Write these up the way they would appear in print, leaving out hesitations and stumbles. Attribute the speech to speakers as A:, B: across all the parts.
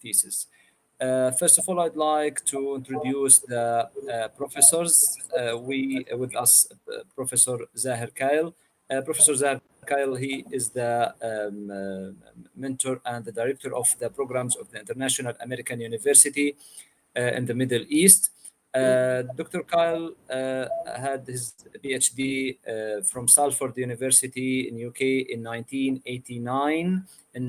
A: thesis. First of all, I'd like to introduce the professors. With us, Professor Zahir Kyle. Professor Zahir Kyle, he is the mentor and the director of the programs of the International American University in the Middle East. Dr. Kyle had his PhD from Salford University in UK in 1989 in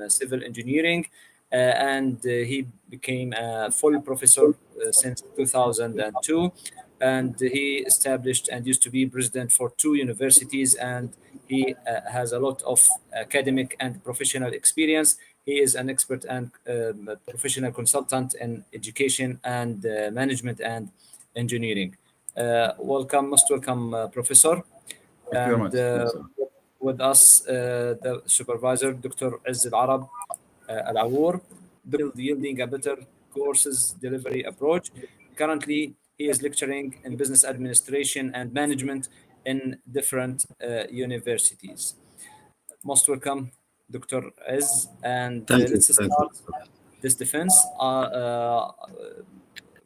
A: civil engineering. And he became a full professor since 2002, and he established and used to be president for 2 universities, and he has a lot of academic and professional experience. He is an expert and professional consultant in education and management and engineering. Most welcome, Professor.
B: Thank you very much.
A: With us, the supervisor, Dr. Izz Al-Arab Al-Awoor, yielding a better courses delivery approach. Currently, he is lecturing in business administration and management in different universities. Most welcome, Dr. Izz. And let's start this defense.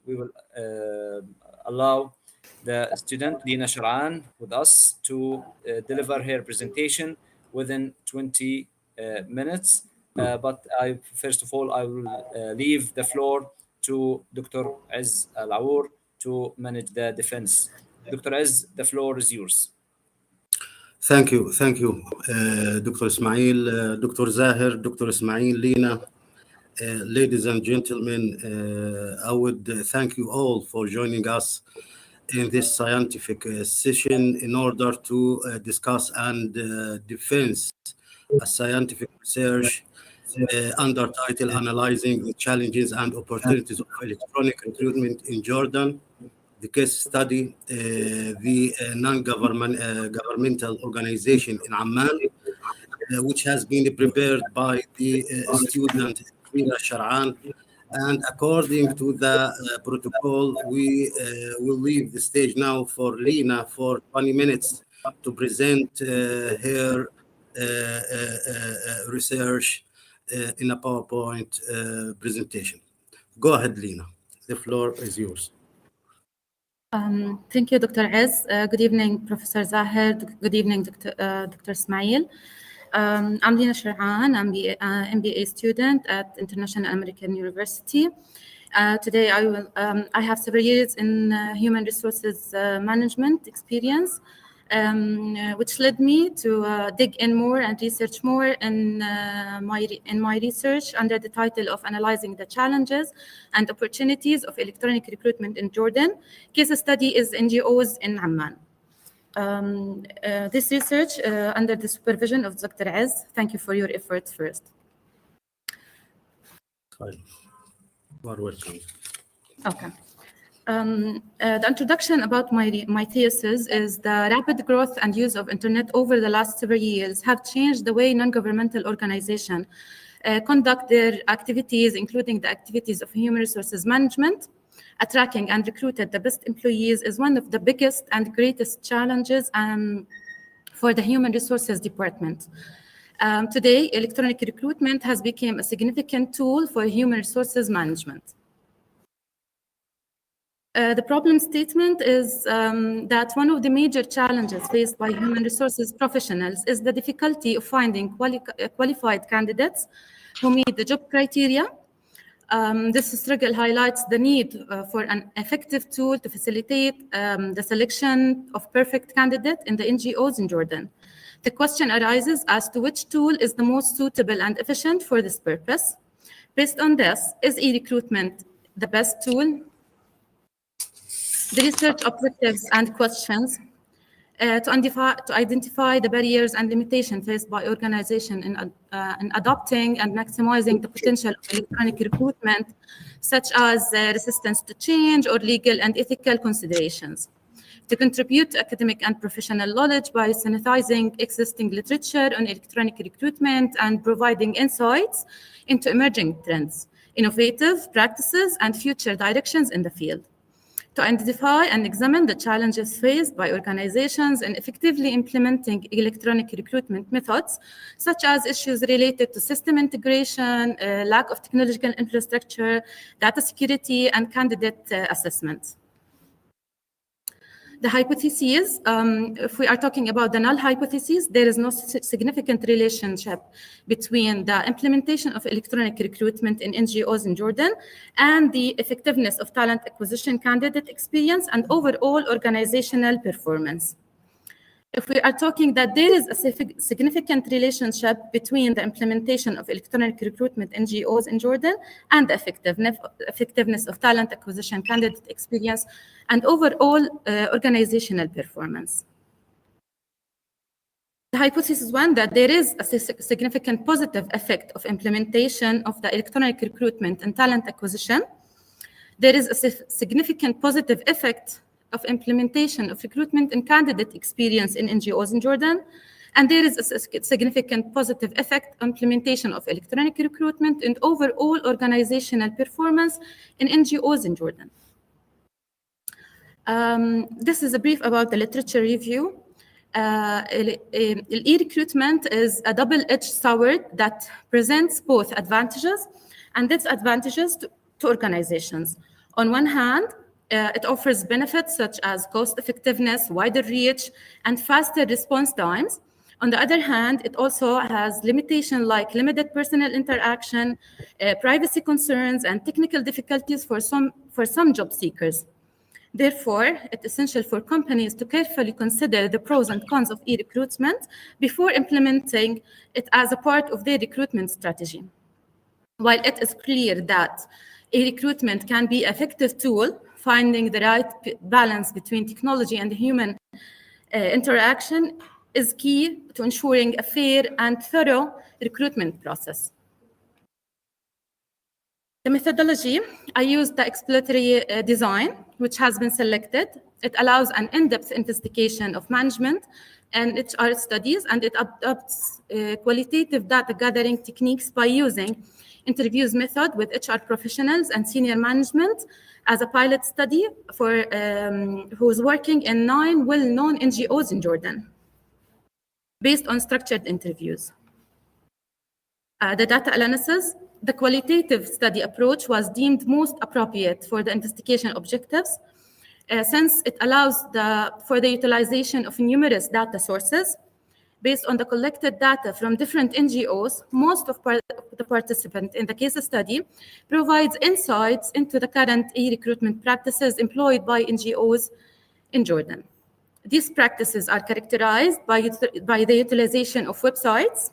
A: We will allow the student Lina Shar'an with us to deliver her presentation within 20 minutes. But first of all, I will leave the floor to Dr. Izz Al-Awoor to manage the defense. Dr. Izz, the floor is yours.
C: Thank you, Dr. Ismail, Dr. Zahir, Dr. Ismail, Lina. Ladies and gentlemen, I would thank you all for joining us in this scientific session in order to discuss and defense a scientific research under title Analyzing the Challenges and Opportunities of Electronic Recruitment in Jordan, the case study, the non-governmental organization in Amman, which has been prepared by the student Lina Shar'an. And according to the protocol, we will leave the stage now for Lina for 20 minutes to present her research in a PowerPoint presentation. Go ahead, Lina. The floor is yours.
D: Thank you, Dr. Izz. Good evening, Professor Zahir. Good evening, Dr. Ismail. I'm Lina Shar'an. I'm the MBA student at International American University. Today, I have several years in human resources management experience, which led me to dig in more and research more in my research under the title of Analyzing the Challenges and Opportunities of Electronic Recruitment in Jordan. Case study is NGOs in Amman. This research under the supervision of Dr. Izz. Thank you for your efforts first.
C: Hi. You are welcome.
D: Okay. The introduction about my thesis is the rapid growth and use of internet over the last several years have changed the way non-governmental organizations conduct their activities, including the activities of human resources management. Attracting and recruiting the best employees is one of the biggest and greatest challenges for the human resources department. Today, electronic recruitment has become a significant tool for human resources management. The problem statement is that one of the major challenges faced by human resources professionals is the difficulty of finding qualified candidates who meet the job criteria. This struggle highlights the need for an effective tool to facilitate the selection of perfect candidates in the NGOs in Jordan. The question arises as to which tool is the most suitable and efficient for this purpose. Based on this, is e-recruitment the best tool? The research objectives and questions to identify the barriers and limitations faced by organizations in adopting and maximizing the potential of electronic recruitment, such as resistance to change or legal and ethical considerations. To contribute to academic and professional knowledge by synthesizing existing literature on electronic recruitment and providing insights into emerging trends, innovative practices, and future directions in the field. to identify and examine the challenges faced by organizations in effectively implementing electronic recruitment methods, such as issues related to system integration, lack of technological infrastructure, data security, and candidate assessment. The hypotheses, if we are talking about the null hypothesis, there is no significant relationship between the implementation of electronic recruitment in NGOs in Jordan and the effectiveness of talent acquisition, candidate experience, and overall organizational performance. If we are talking that there is a significant relationship between the implementation of electronic recruitment NGOs in Jordan and the effectiveness of talent acquisition, candidate experience, and overall organizational performance. The hypothesis one, that there is a significant positive effect of implementation of the electronic recruitment and talent acquisition. There is a significant positive effect of implementation of recruitment and candidate experience in NGOs in Jordan. And there is a significant positive effect on implementation of electronic recruitment and overall organizational performance in NGOs in Jordan. This is a brief about the literature review. E-recruitment is a double-edged sword that presents both advantages and disadvantages to organizations. On one hand, it offers benefits such as cost effectiveness, wider reach, and faster response times. On the other hand, it also has limitations like limited personal interaction, privacy concerns, and technical difficulties for some job seekers. Therefore, it's essential for companies to carefully consider the pros and cons of e-recruitment before implementing it as a part of their recruitment strategy. While it is clear that e-recruitment can be an effective tool, finding the right balance between technology and human interaction is key to ensuring a fair and thorough recruitment process. The methodology, I used the exploratory design, which has been selected. It allows an in-depth investigation of management and HR studies, and it adopts qualitative data gathering techniques by using interviews method with HR professionals and senior management as a pilot study for who's working in 9 well-known NGOs in Jordan, based on structured interviews. The data analysis, the qualitative study approach was deemed most appropriate for the investigation objectives, since it allows for the utilization of numerous data sources. Based on the collected data from different NGOs, most of the participants in the case study provides insights into the current e-recruitment practices employed by NGOs in Jordan. These practices are characterized by the utilization of websites,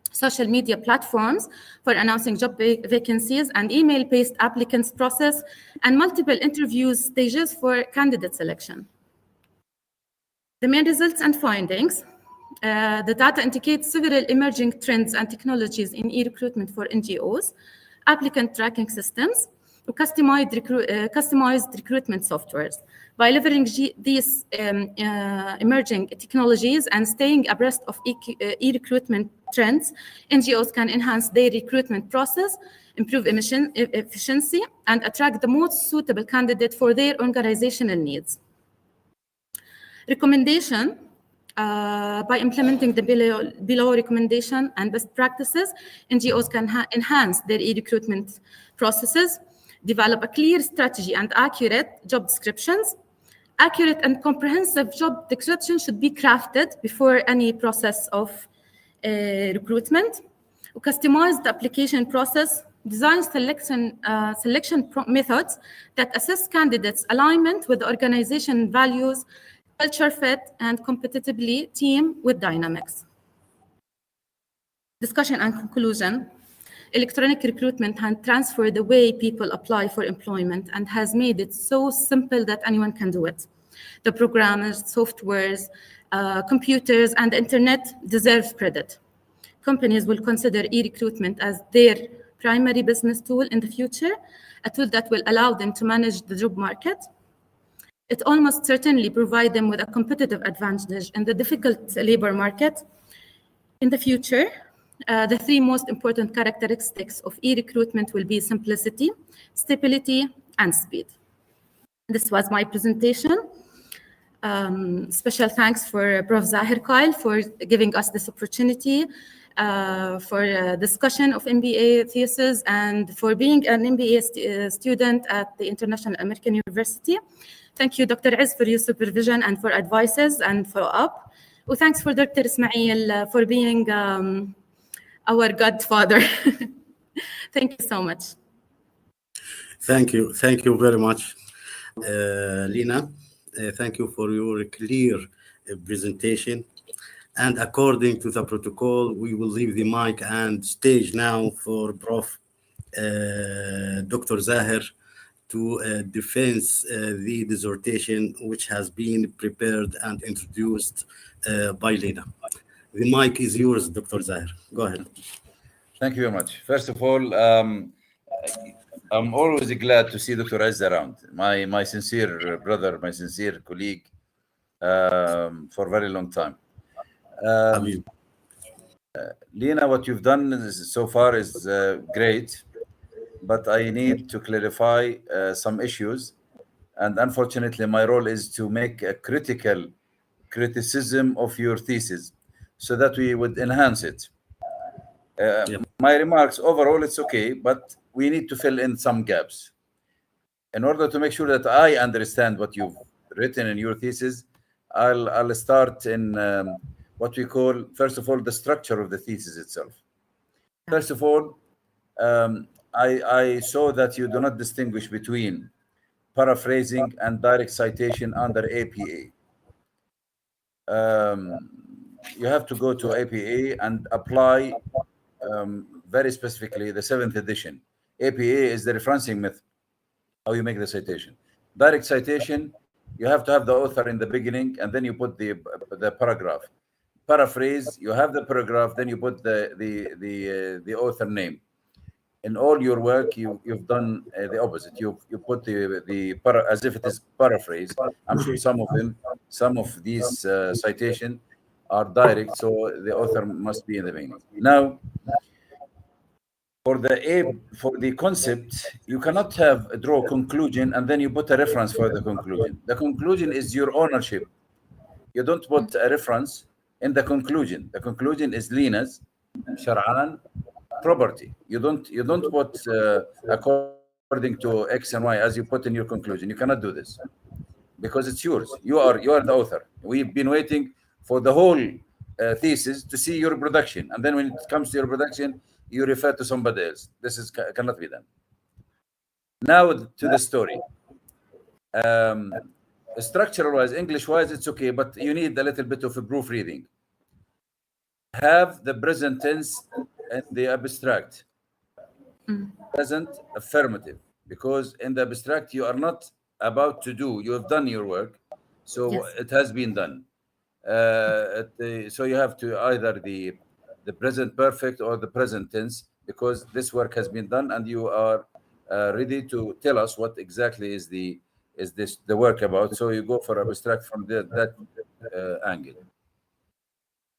D: social media platforms for announcing job vacancies, and email-based applicants process, and multiple interview stages for candidate selection. The main results and findings. The data indicates several emerging trends and technologies in e-recruitment for NGOs, applicant tracking systems, customized recruitment softwares. By leveraging these emerging technologies and staying abreast of e-recruitment trends, NGOs can enhance their recruitment process, improve efficiency, and attract the most suitable candidate for their organizational needs. Recommendation. By implementing the below recommendation and best practices, NGOs can enhance their e-recruitment processes, develop a clear strategy and accurate job descriptions. Accurate and comprehensive job description should be crafted before any process of recruitment. Customize the application process, design selection methods that assess candidates' alignment with the organization values, culture fit, and competitively team with dynamics. Discussion and conclusion. Electronic recruitment has transformed the way people apply for employment and has made it so simple that anyone can do it. The programmers, softwares, computers, and the internet deserve credit. Companies will consider e-recruitment as their primary business tool in the future, a tool that will allow them to manage the job market. It almost certainly provides them with a competitive advantage in the difficult labor market. In the future, the 3 most important characteristics of e-recruitment will be simplicity, stability, and speed. This was my presentation. Special thanks for Prof. Zahir Kyle for giving us this opportunity for a discussion of MBA thesis and for being an MBA student at the International American University. Thank you, Dr. Iz, for your supervision and for advices and follow-up. Well, thanks for Dr. Ismail for being our godfather. Thank you so much.
C: Thank you very much, Lina. Thank you for your clear presentation. And according to the protocol, we will leave the mic and stage now for Prof. Dr. Zahir to defense the dissertation which has been prepared and introduced by Lina. The mic is yours, Dr. Zahir. Go ahead.
B: Thank you very much. First of all, I'm always glad to see Dr. Aziz around. My sincere brother, my sincere colleague for a very long time. Lina, what you've done so far is great, but I need to clarify some issues. And unfortunately, my role is to make a critical criticism of your thesis so that we would enhance it. My remarks overall, it's okay, but we need to fill in some gaps. In order to make sure that I understand what you've written in your thesis, I'll start in what we call, first of all, the structure of the thesis itself. First of all, I saw that you do not distinguish between paraphrasing and direct citation under APA. You have to go to APA and apply very specifically the 7th edition. APA is the referencing method, how you make the citation. Direct citation, you have to have the author in the beginning, and then you put the paragraph. Paraphrase, you have the paragraph, then you put the author name. In all your work, you've done the opposite. You put as if it is paraphrase. I'm sure some of these citation are direct, so the author must be in the beginning. Now, for the concept, you cannot draw conclusion and then you put a reference for the conclusion. The conclusion is your ownership. You don't put a reference in the conclusion. The conclusion is Lina's Shar'an property. You don't put according to X and Y as you put in your conclusion. You cannot do this because it's yours. You are the author. We've been waiting for the whole thesis to see your production, and then when it comes to your production, you refer to somebody else. This cannot be done. Now to the story. Structural-wise, English-wise, it's okay, but you need a little bit of a proofreading. Have the present tense and the abstract. Present affirmative, because in the abstract you are not about to do. You have done your work, so yes. It has been done. So you have to either the present perfect or the present tense, because this work has been done and you are ready to tell us what exactly is the work about. So you go for abstract from that angle.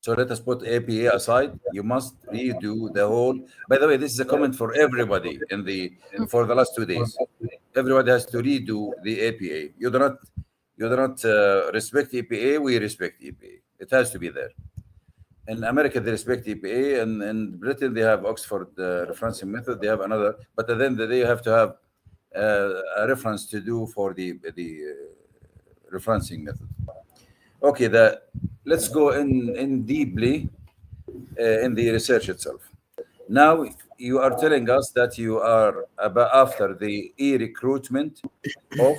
B: So let us put APA aside. You must redo the whole. By the way, this is a comment for everybody for the last 2 days. Everybody has to redo the APA. You do not respect EPA. We respect EPA. It has to be there. In America, they respect EPA, and in Britain, they have Oxford referencing method. They have another, but at the end of the day, you have to have a reference to do for the referencing method. Okay, let's go in deeply in the research itself. Now, you are telling us that you are after the e-recruitment of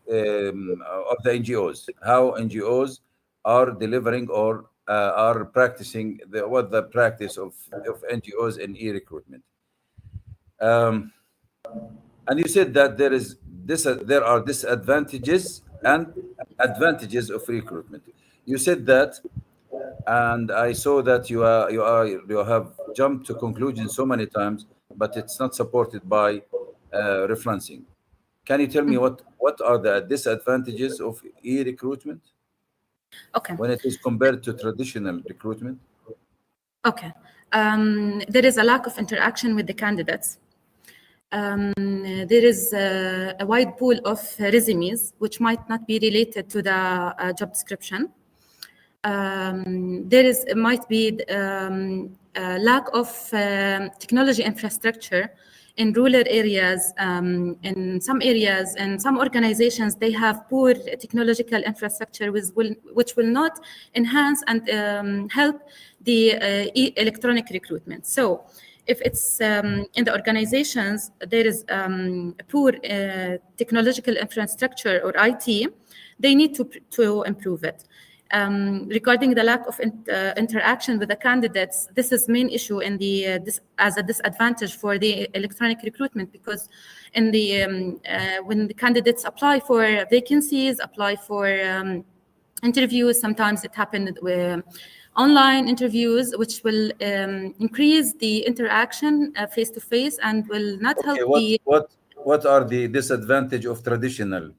B: the NGOs, how NGOs are delivering or are practicing the practice of NGOs in e-recruitment. And you said that there are disadvantages and advantages of recruitment. You said that, and I saw that you have jumped to conclusions so many times, but it's not supported by referencing. Can you tell me what are the disadvantages of e-recruitment?
D: Okay.
B: When it is compared to traditional recruitment?
D: Okay. There is a lack of interaction with the candidates. There is a wide pool of resumes which might not be related to the job description. There might be a lack of technology infrastructure in rural areas. In some areas and some organizations, they have poor technological infrastructure which will not enhance and help the electronic recruitment. So if it's in the organizations, there is poor technological infrastructure or IT, they need to improve it. Regarding the lack of interaction with the candidates, this is main issue in the as a disadvantage for the electronic recruitment, because in the when the candidates apply for vacancies, apply for interviews, sometimes it happened with online interviews, which will increase the interaction face to face and will not help the.
B: What are the disadvantage of traditional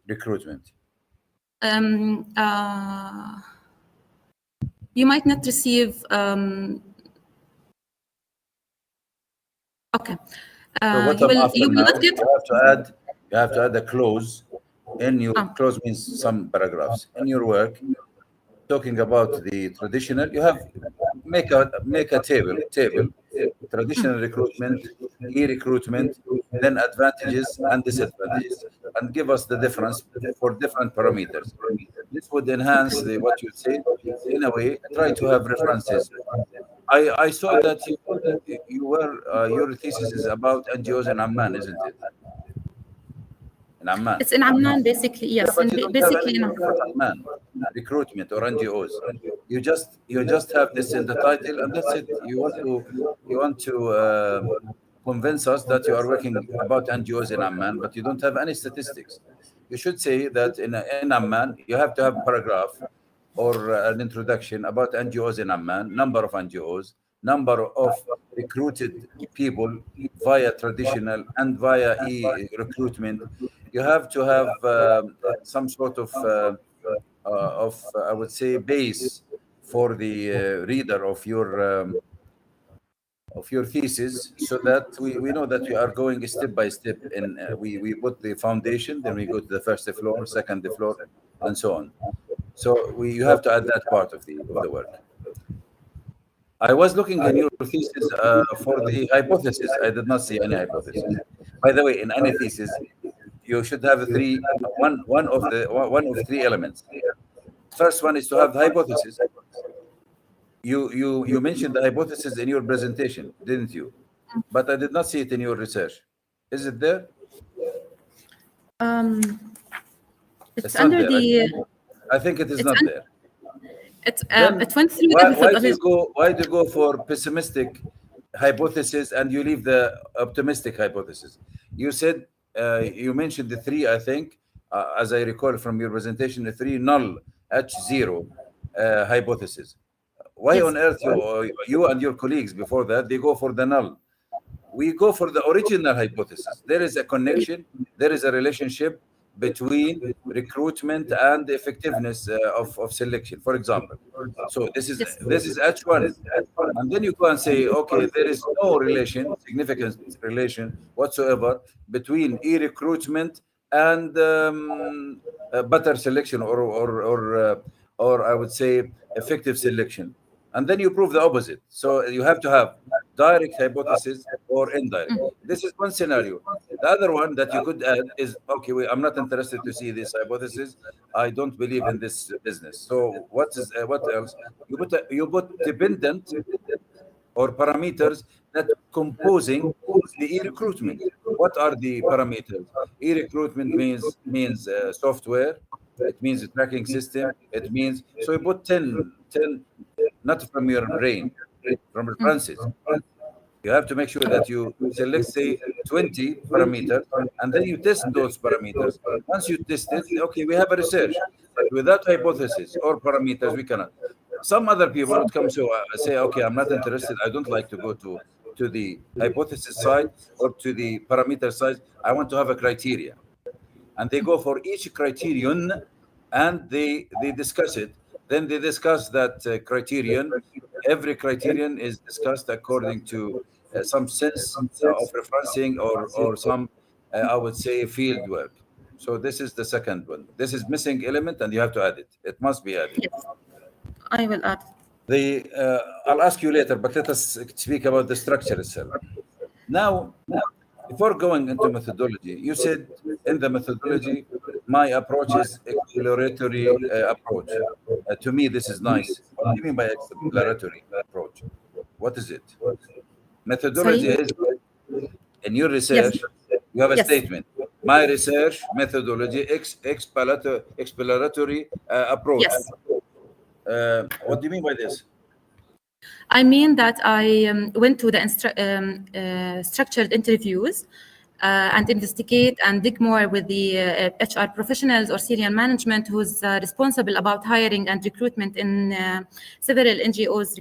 B: recruitment?
D: You might not receive. Okay.
B: So what I'm after
D: you will
B: now,
D: not get.
B: you have to add a clause in your clause means some paragraphs in your work talking about the traditional. You have make a table traditional recruitment, e-recruitment, then advantages and disadvantages, and give us the difference for different parameters. This would enhance what you say. In a way, try to have references. I saw that your thesis is about NGOs in Amman, isn't it? In Amman.
D: It's in Amman, basically, yes.
B: Yeah, but you don't have
D: Basically,
B: anything about Amman recruitment or NGOs. You just have this in the title, and that's it. You want to convince us that you are working about NGOs in Amman, but you don't have any statistics. You should say that in Amman you have to have a paragraph or an introduction about NGOs in Amman, number of NGOs, number of recruited people via traditional and via e-recruitment. You have to have some sort of I would say base for the reader of your thesis, so that we know that we are going step by step. And we put the foundation, then we go to the first floor, second floor, and so on. So you have to add that part of the work. I was looking in your thesis for the hypothesis. I did not see any hypothesis. By the way, in any thesis, you should have one of three elements. First one is to have the hypothesis. You mentioned the hypothesis in your presentation, didn't you? But I did not see it in your research. Is it there?
D: It's under
B: there.
D: the.
B: I think it is not there.
D: It went through the
B: methodology. Why do you go for pessimistic hypothesis and you leave the optimistic hypothesis? You said you mentioned the three, I think, as I recall from your presentation, the three null H0 hypothesis. Why on earth you and your colleagues before that they go for the null? We go for the original hypothesis. There is a connection, there is a relationship between recruitment and the effectiveness of selection, for example. So this is H1, and then you go and say, okay, there is no significant relation whatsoever between e-recruitment and better selection or I would say effective selection. And then you prove the opposite. So you have to have direct hypothesis or indirect. This is one scenario. The other one that you could add is, okay, I'm not interested to see this hypothesis. I don't believe in this business. So what else? You put dependent or parameters that composing the e-recruitment. What are the parameters? E-recruitment means software. It means a tracking system. It means, so you put 10, not from your brain, from references. You have to make sure that you select, say, 20 parameters, and then you test those parameters. Once you test it, okay, we have a research. Without hypothesis or parameters, we cannot. Some other people would come to say, okay, I'm not interested. I don't like to go to the hypothesis side or to the parameter side. I want to have a criteria. And they go for each criterion and they discuss it. Then they discuss that criterion. Every criterion is discussed according to some sense of referencing or some, I would say, field work. So this is the second one. This is missing element, and you have to add it. It must be added.
D: Yes, I will add.
B: I'll ask you later, but let us speak about the structure itself. Now, before going into methodology, you said in the methodology, my approach is exploratory approach. To me, this is nice. What do you mean by exploratory approach? What is it? Methodology
D: Sorry?
B: is in your
D: Yes.
B: research, you have a
D: Yes.
B: statement. My research methodology, exploratory approach.
D: Yes.
B: What do you mean by this?
D: I mean that I went to the structured interviews and investigate and dig more with the HR professionals or senior management who's responsible about hiring and recruitment in several NGOs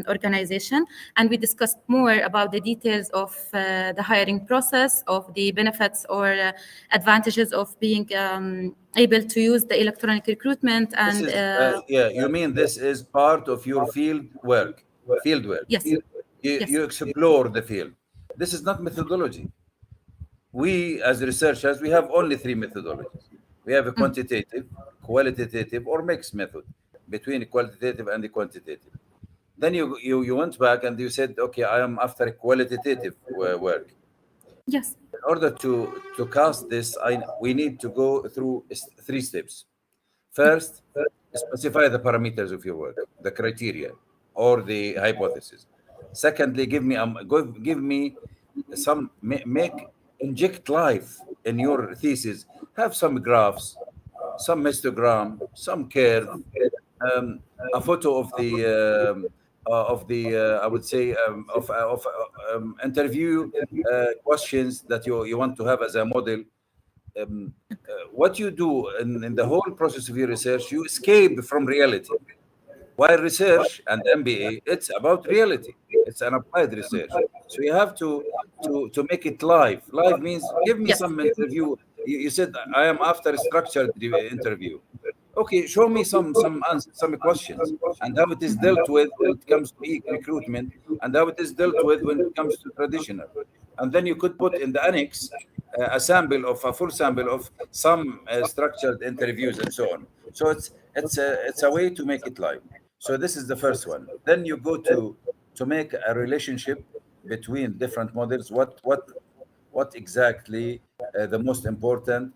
D: organization. And we discussed more about the details of the hiring process, of the benefits or advantages of being able to use the electronic recruitment. And
B: This is, yeah, you mean this is part of your field work? Field work.
D: yes, yes,
B: You explore the field. This is not methodology. We, as researchers, we have only three methodologies. We have a quantitative, qualitative, or mixed method between qualitative and the quantitative. Then you went back and you said, okay, I am after a qualitative work.
D: yes,
B: In order to cast this, we need to go through three steps. First, specify the parameters of your work, the criteria or the hypothesis. Secondly, give me some inject life in your thesis. Have some graphs, some histogram, some curve, a photo of the I would say of interview questions that you want to have as a model. What you do in the whole process of your research, you escape from reality. While research and MBA, it's about reality. It's an applied research. So you have to make it live. Live means give me
D: yes,
B: some interview. You said I am after a structured interview. Okay, show me some answers, some questions, and how it is dealt with when it comes to recruitment, and how it is dealt with when it comes to traditional. And then you could put in the annex a full sample of some structured interviews and so on. So it's a way to make it live. So this is the first one. Then you go to make a relationship between different models. What exactly the most important?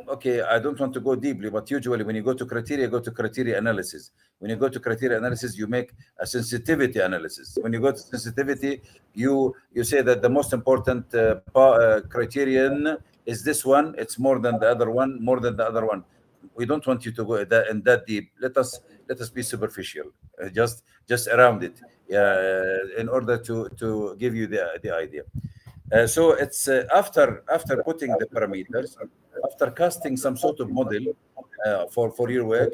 B: Okay, I don't want to go deeply, but usually when you go to criteria analysis. When you go to criteria analysis, you make a sensitivity analysis. When you go to sensitivity, you say that the most important criterion is this one. It's more than the other one, more than the other one. We don't want you to go that deep. Let us be superficial, just around it, in order to give you the idea. So it's after putting the parameters, after casting some sort of model for your work,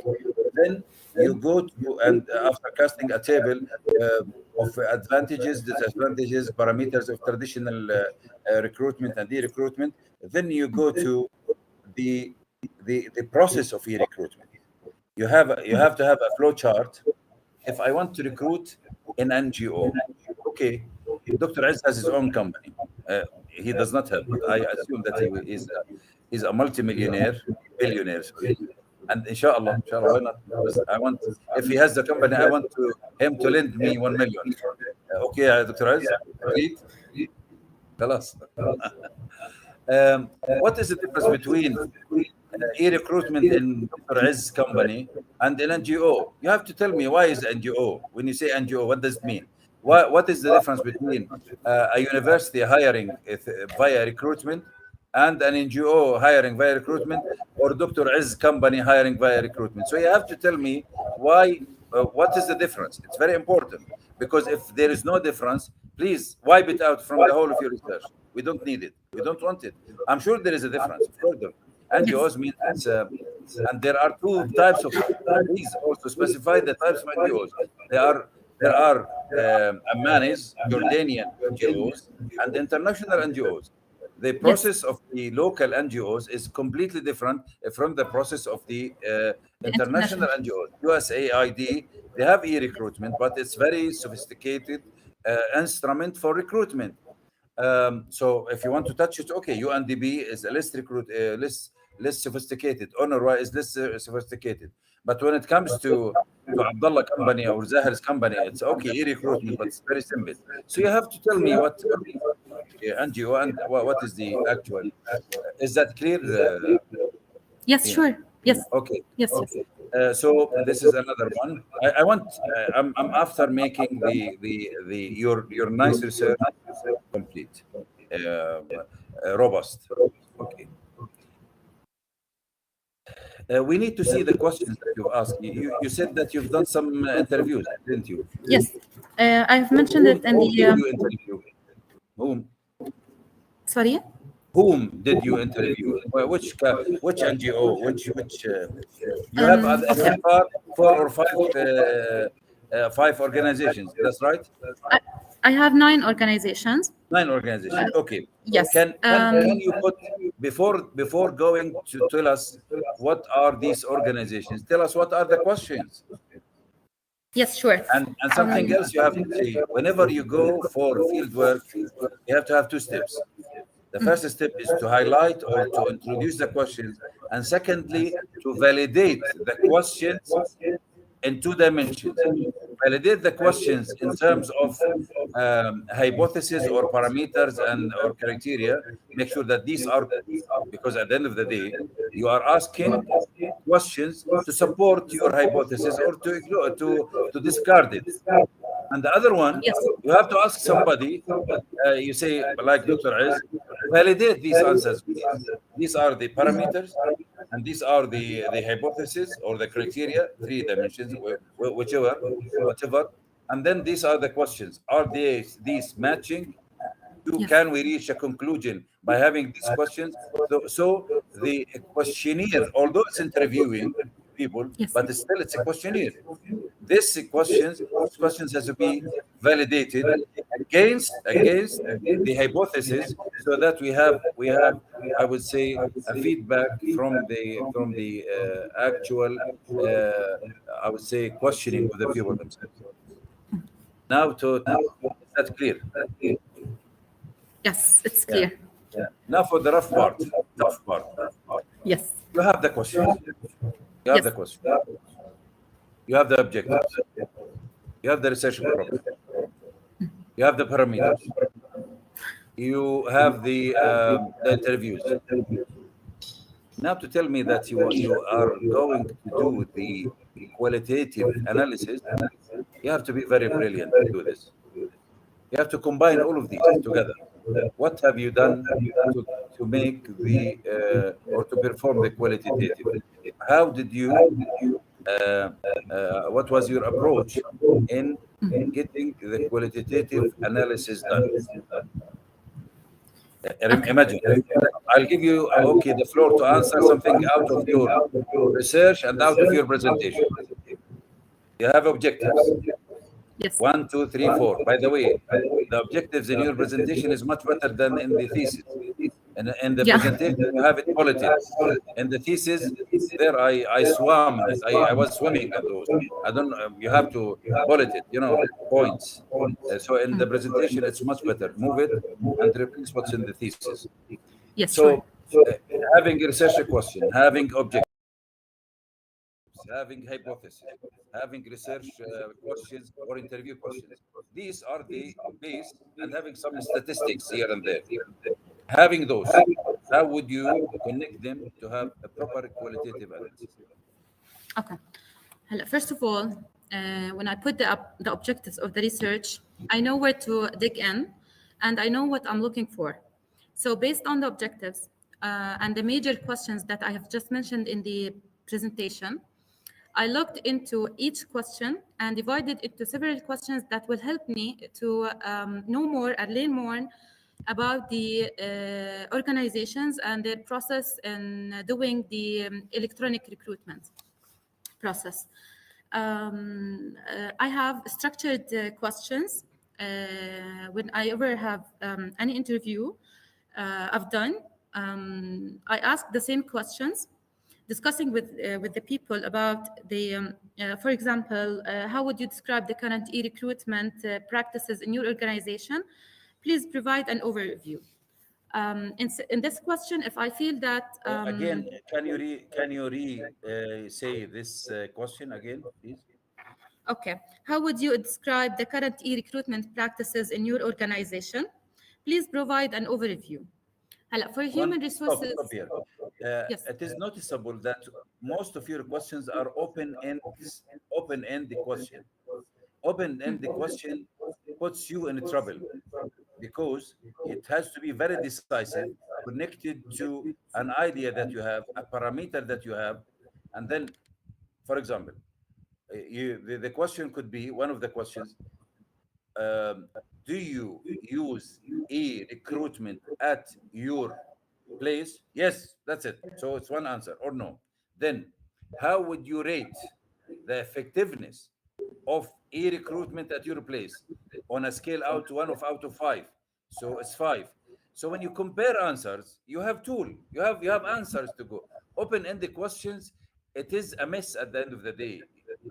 B: then you go to, and after casting a table of advantages, disadvantages, parameters of traditional recruitment and e-recruitment, then you go to the process of e-recruitment. You have to have a flow chart. If I want to recruit an NGO, okay, Dr. Aziz has his own company. He does not have, but I assume that he's a multimillionaire, billionaire. And inshallah, why not? Because I want, if he has the company, I want him to lend me 1 million. Okay, Dr. Aziz, agreed? خلاص. What is the difference between e-recruitment in Dr. Aziz's company and an NGO? You have to tell me, why is NGO? When you say NGO, what does it mean? What is the difference between a university hiring via recruitment and an NGO hiring via recruitment, or Dr. Aziz's company hiring via recruitment? So you have to tell me why. What is the difference? It's very important, because if there is no difference, please wipe it out from the whole of your research. We don't need it. We don't want it. I'm sure there is a difference. Of course, NGOs means it's, and there are two types of. Please also specify the types of NGOs. There are Ammanis, Jordanian NGOs, and international NGOs. The process of the local NGOs is completely different from the process of the international NGOs. USAID, they have e-recruitment, but it's very sophisticated instrument for recruitment. So if you want to touch it, okay, UNDP is less sophisticated. UNRWA is less sophisticated. But when it comes to Abdullah company or Zahir's company, it's okay, e-recruitment, but it's very simple. So you have to tell me what is NGO and what is the actual. Is that clear?
D: Yes,
B: Yeah.
D: sure. Yes.
B: Okay.
D: Yes.
B: Okay. So this is another one. I want. I'm after making your nice research complete, robust. Okay. We need to see the questions that you've asked. You said that you've done some interviews, didn't you?
D: Yes. I've mentioned it in
B: Whom
D: the.
B: did you interview? Whom?
D: Sorry.
B: Whom did you interview? Which NGO? Which? You have so
D: Okay.
B: far 4 or 5 5 organizations. That's right.
D: I have 9 organizations.
B: 9 organizations. Okay.
D: Yes.
B: Can you put before going to tell us what are these organizations? Tell us what are the questions.
D: Yes, sure.
B: And something else you have to say. Whenever you go for field work, you have to have 2 steps. The first step is to highlight or to introduce the questions, and secondly, to validate the questions in 2 dimensions. Validate the questions in terms of hypotheses or parameters and or criteria. Make sure that these are, because at the end of the day, you are asking questions to support your hypothesis or to ignore, to discard it. And the other one,
D: Yes.
B: you have to ask somebody. You say, like Dr. Iz, validate these answers. These are the parameters, and these are the hypothesis or the criteria, 3 dimensions, whatever. And then these are the questions. Are these matching?
D: Yes.
B: Can we reach a conclusion by having these questions? So the questionnaire, although it's interviewing people,
D: Yes.
B: but still it's a questionnaire. These questions has to be validated against the hypothesis, so that we have I would say a feedback from the actual I would say questioning of the people themselves. Now is that clear?
D: Yes, it's
B: Yeah.
D: clear.
B: Yeah. Now for the tough part.
D: Yes.
B: You have the questions. You have
D: Yes.
B: the questions. You have the objectives. You have the research problem. You have the parameters. You have the interviews. Now to tell me that you are going to do the qualitative analysis, you have to be very brilliant to do this. You have to combine all of these together. What have you done to make the or to perform the qualitative? How did you? What was your approach in getting the qualitative analysis done? Imagine, I'll give you the floor to answer something out of your research and out of your presentation. You have objectives.
D: Yes.
B: 1, 2, 3, 4. By the way, the objectives in your presentation is much better than in the thesis. And in the presentation, you have it bulleted. In the thesis, there I swam. I was swimming at those. I don't. You have to bullet it. Points. So in the presentation, it's much better. Move it and replace what's in the thesis.
D: Yes,
B: So
D: sure.
B: having a research question, having objectives, having hypothesis, having research questions or interview questions. These are the base, and having some statistics here and there. Having those, how would you connect them to have a proper qualitative analysis?
D: Okay. First of all, when I put the objectives of the research, I know where to dig in, and I know what I'm looking for. So based on the objectives and the major questions that I have just mentioned in the presentation, I looked into each question and divided it into several questions that will help me to know more and learn more about the organizations and their process in doing the electronic recruitment process. I have structured questions when I ever have any interview I've done. I ask the same questions. discussing with the people about the, for example, how would you describe the current e-recruitment practices in your organization? Please provide an overview. In this question, if I feel that
B: Again, can you say this question again, please?
D: okay, how would you describe the current e-recruitment practices in your organization? Please provide an overview. For human resources,
B: Stop here.
D: yes,
B: It is noticeable that most of your questions are open-end question. Open-end question puts you in trouble because it has to be very decisive, connected to an idea that you have, a parameter that you have, and then, for example, the question could be one of the questions: do you use e-recruitment at your place? Yes, that's it. So it's one answer or no. Then, how would you rate the effectiveness of e-recruitment at your place on a scale out of 5? So it's 5. So when you compare answers, you have tool, you have answers to go. Open-ended questions, it is a mess at the end of the day.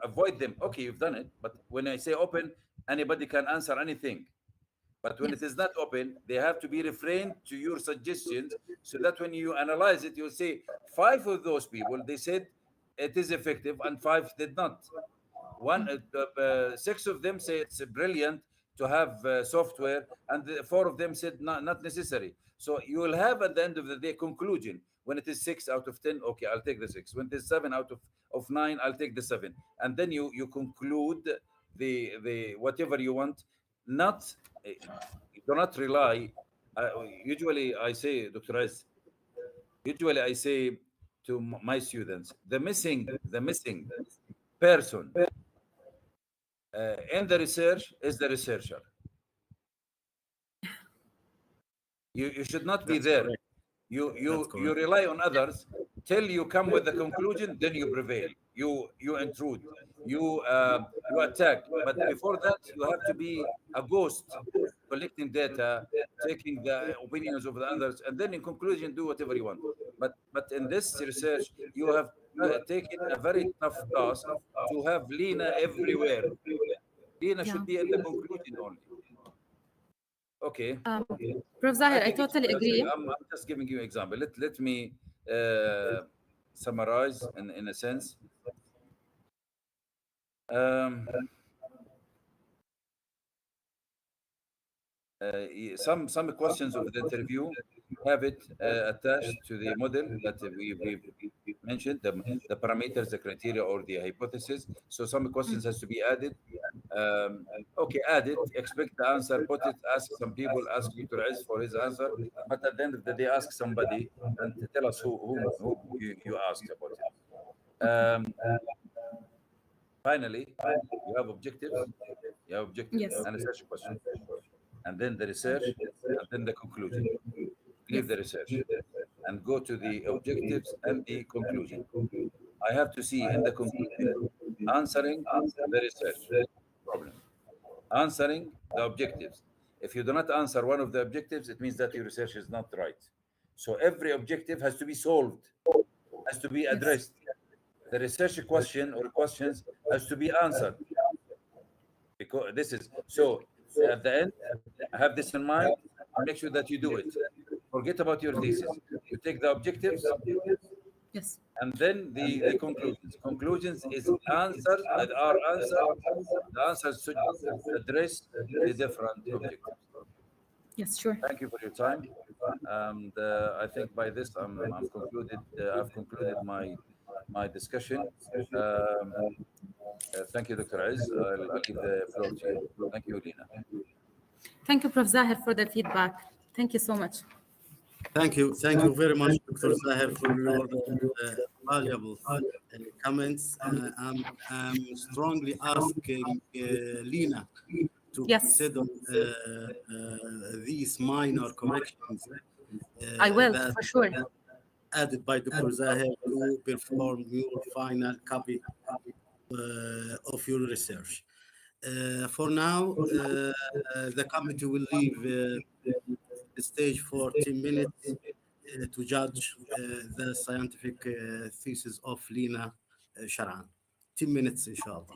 B: Avoid them. Okay, you've done it, but when I say open, anybody can answer anything. But when it
D: yes,
B: is not open, they have to be refrained to your suggestions so that when you analyze it, you'll say 5 of those people, they said it is effective and 5 did not. 6 of them say it's brilliant to have software, and 4 of them said not necessary. So you will have at the end of the day conclusion. When it is 6 out of 10, okay, I'll take the 6. When it is 7 out of 9, I'll take the 7. And then you conclude the whatever you want. Not you do not rely. Usually I say, Dr. Az, usually I say to my students, the missing person in the research is the researcher. You should not be
C: That's
B: there.
C: correct.
B: You
C: That's
B: you
C: correct.
B: rely on others till you come with the conclusion, then you prevail. You intrude. You attack. But before that, you have to be a ghost, collecting data, taking the opinions of the others, and then in conclusion, do whatever you want. But in this research, you have taken a very tough task to have Lena everywhere. Lena
D: yeah.
B: should be in the conclusion only. Okay.
D: Prof.
B: I
D: Zahir, I
B: think it's
D: totally
B: interesting.
D: agree.
B: I'm just giving you an example. Let me summarize in a sense. Um, some questions of the interview have it attached to the model that we mentioned, the parameters, the criteria, or the hypothesis. So some questions has to be added. Okay, add it, expect the answer, put it, ask some people, ask Dr. Aziz for his answer, but at the end of the day, ask somebody and tell us who you asked about it. Finally, you have objectives,
D: Yes,
B: and a research question, and then the research, and then the conclusion. Leave
D: yes,
B: the research and go to the objectives and the conclusion. I have to see in the conclusion answering the research problem, answering the objectives. If you do not answer one of the objectives, it means that your research is not right. So every objective has to be solved, has to be
D: yes,
B: addressed. The research question or questions has to be answered, because this is so. At the end, have this in mind and make sure that you do it. Forget about your thesis. You take the objectives
D: yes,
B: and then the conclusions. Conclusions is answers that are answered. The answers should address the different objectives.
D: yes, sure.
B: Thank you for your time, and I think by this I'm concluded. I've concluded my discussion. Thank you, Dr. Aziz. I'll leave the floor to you. Thank you, Lina.
D: Thank you, Prof. Zahir, for the feedback. Thank you so much.
C: Thank you. Thank you very much, Dr. Zahir, for your valuable comments. I'm strongly asking Lina to
D: Yes,
C: consider these minor corrections
D: I will,
C: that
D: for sure.
C: added by Dr. Zahir to perform your final copy of your research. For now, the committee will leave the stage for 10 minutes to judge the scientific thesis of Lina Sharan. 10 minutes, inshallah.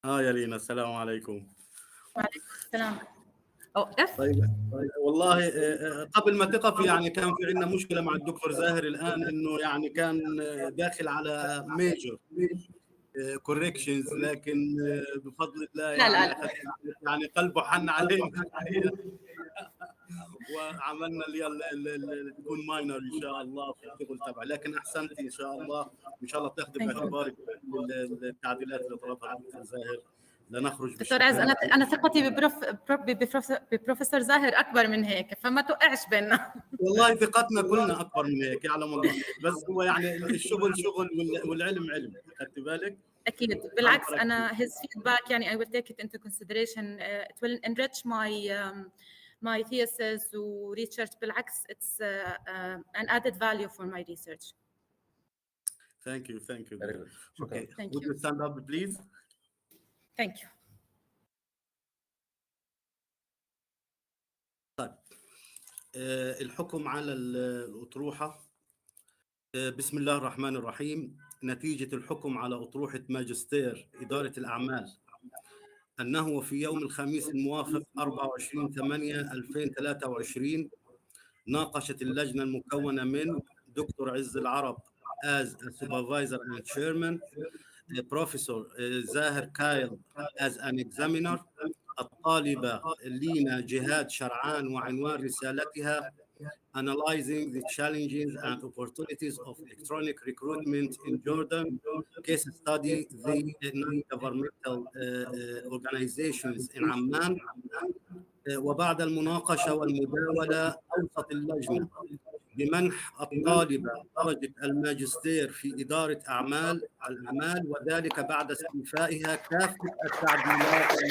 C: يا لينا، السلام عليكم.
D: وعليكم السلام. اف.
C: طيب والله قبل ما تقف يعني كان في عندنا مشكله مع الدكتور زاهر الان، انه يعني كان داخل على ميجر كوركشنز، لكن بفضل الله
D: لا لا
C: يعني
D: لا.
C: يعني قلبه حن علينا وعملنا اللي تكون ماينر ان شاء الله في الشغل تبعه. لكن احسنتي ان شاء الله، وان شاء الله تاخذي
D: Thank you.
C: باعتبارك التعديلات اللي طلبها الدكتور زاهر لنخرج
D: دكتور عز،
C: بالشكل.
D: انا ثقتي ببروفيسور زاهر اكبر من هيك، فما توقعش بيننا.
C: والله ثقتنا كلنا اكبر من هيك، يعلم الله، بس هو يعني الشغل شغل والعلم علم، خدت بالك؟
D: أكيد، بالعكس أنا his feedback يعني I will take it into consideration. It will enrich my thesis و research. بالعكس it's an added value for my research.
C: Thank you.
B: Very good.
C: Okay,
D: Thank
C: would
D: you.
C: you stand up please?
D: Thank you.
C: الحكم على الأطروحة. بسم الله الرحمن الرحيم. نتيجة الحكم على أطروحة ماجستير إدارة الأعمال أنه في يوم الخميس الموافق 24/8/2023 ناقشت اللجنة المكونة من دكتور عز العرب as a supervisor and chairman, Professor زاهر كايل as an examiner، الطالبة لينا جهاد شرعان، وعنوان رسالتها Analyzing the challenges and opportunities of electronic recruitment in Jordan, case study the non-governmental organizations in Amman. وبعد المناقشة والمداولة أوصت اللجنة بمنح الطالبة درجة الماجستير في إدارة الأعمال، وذلك بعد استيفائها كافة التعديلات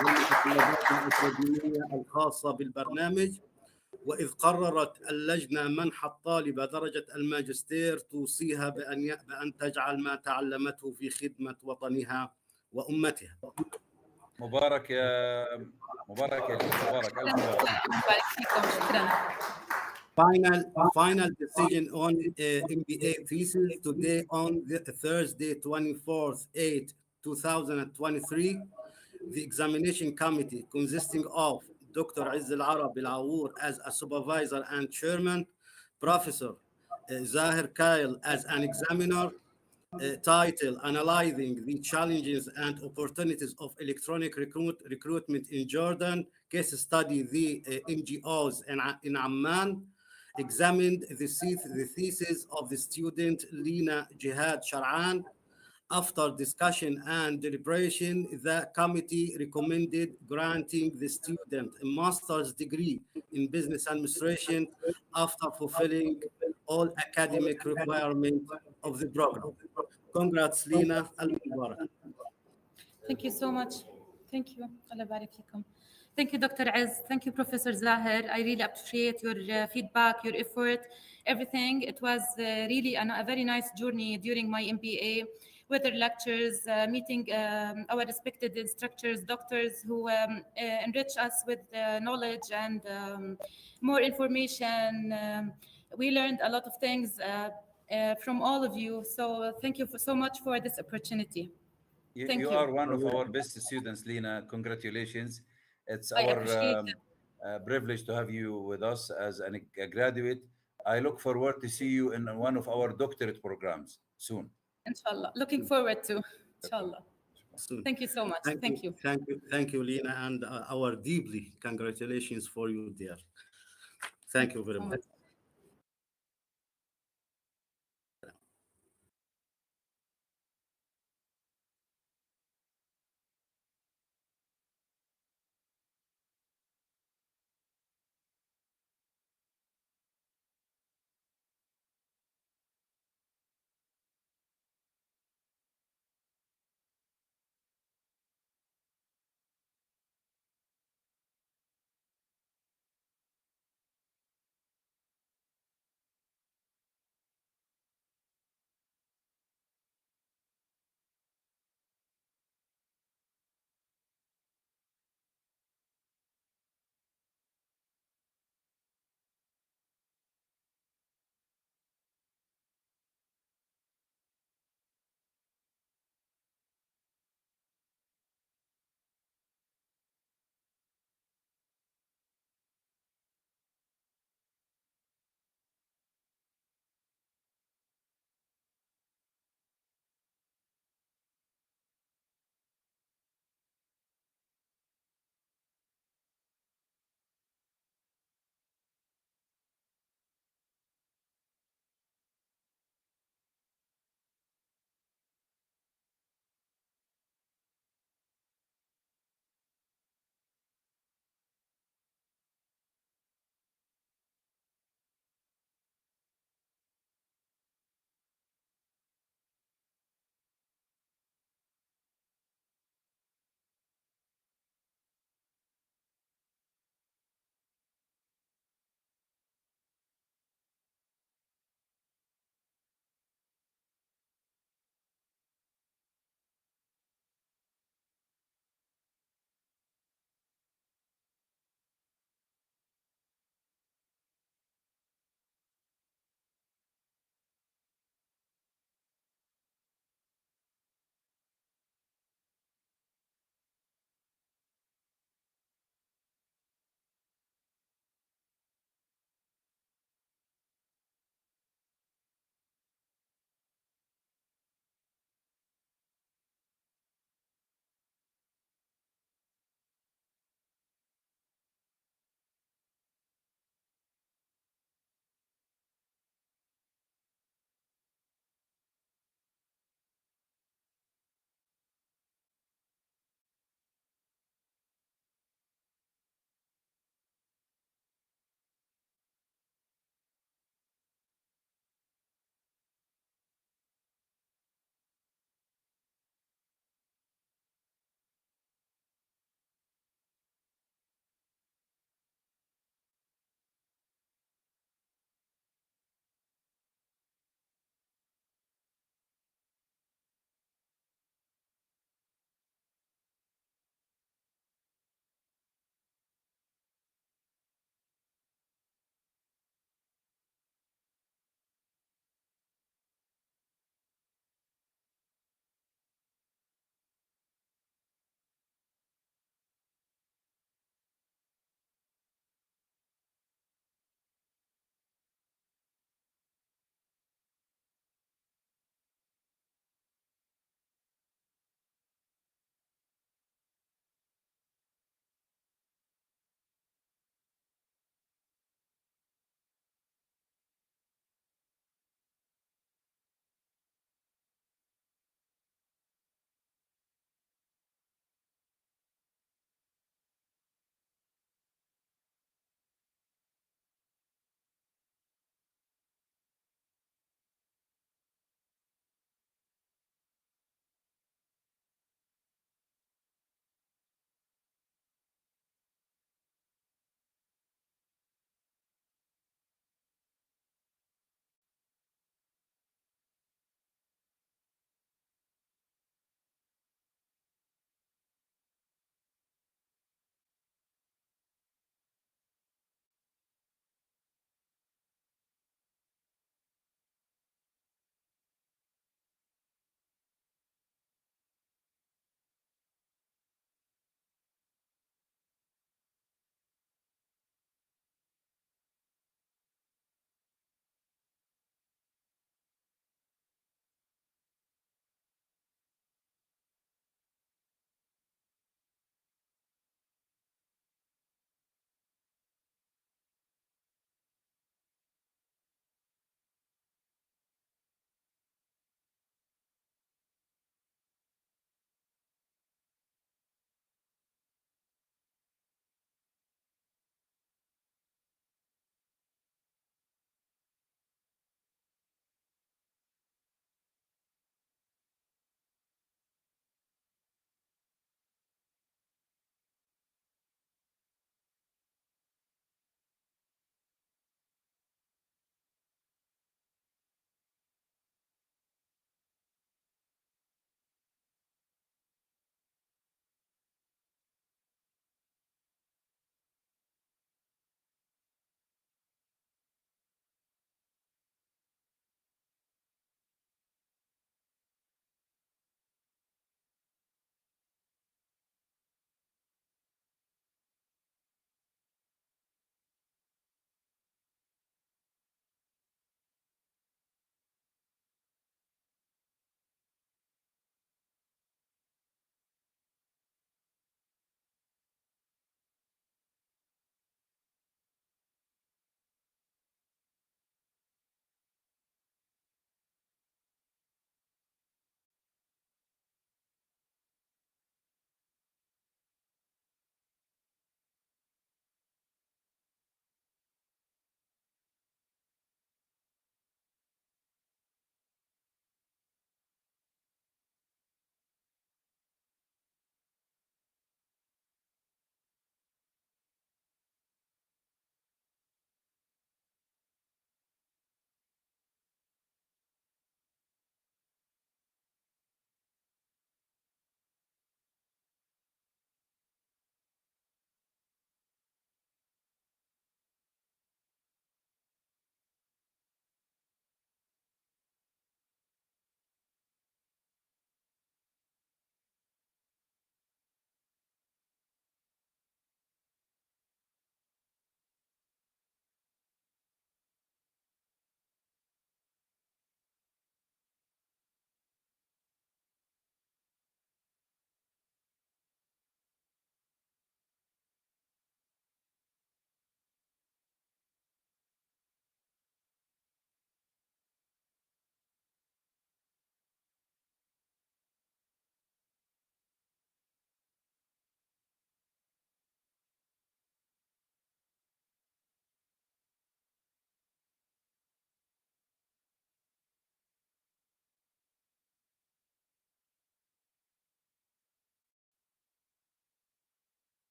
C: والمتطلبات الأكاديمية الخاصة بالبرنامج. وإذ قررت اللجنة منح الطالبة درجة الماجستير توصيها بأن تجعل ما تعلمته في خدمة وطنها وأمتها.
B: مبارك يا لينا، مبارك ألف مبارك.
C: Final decision on MBA thesis today on Thursday 24/8/2023. The examination committee consisting of Dr. Izz Al-Arab Al-Awoor as a supervisor and chairman, Professor Zahir Kail as an examiner, title Analyzing the Challenges and Opportunities of Electronic Recruitment in Jordan, case study the NGOs in Amman, examined the thesis of the student Lina Jihad Shar'an. After discussion and deliberation, the committee recommended granting the student a master's degree in business administration after fulfilling all academic requirements of the program. Congrats, Lina. Al-Mubarak.
D: Thank you so much. Thank you. Allah barik fikum. Thank you, Dr. Aziz. Thank you, Professor Zahir. I really appreciate your feedback, your effort, everything. It was really a very nice journey during my MBA, whether lectures, meeting our respected instructors, doctors who enrich us with knowledge and more information. We learned a lot of things from all of you. So thank you so much for this opportunity. Thank
B: You
D: you.
B: are one of our best students, Lina. Congratulations. It's
D: I
B: our
D: appreciate it.
B: privilege to have you with us as a graduate. I look forward to see you in one of our doctorate programs soon.
D: Inshallah. Looking forward to. Inshallah.
C: Soon.
D: Thank you so much. Thank you.
C: Thank you, Lina, and our deeply congratulations for you, dear. Thank you very much.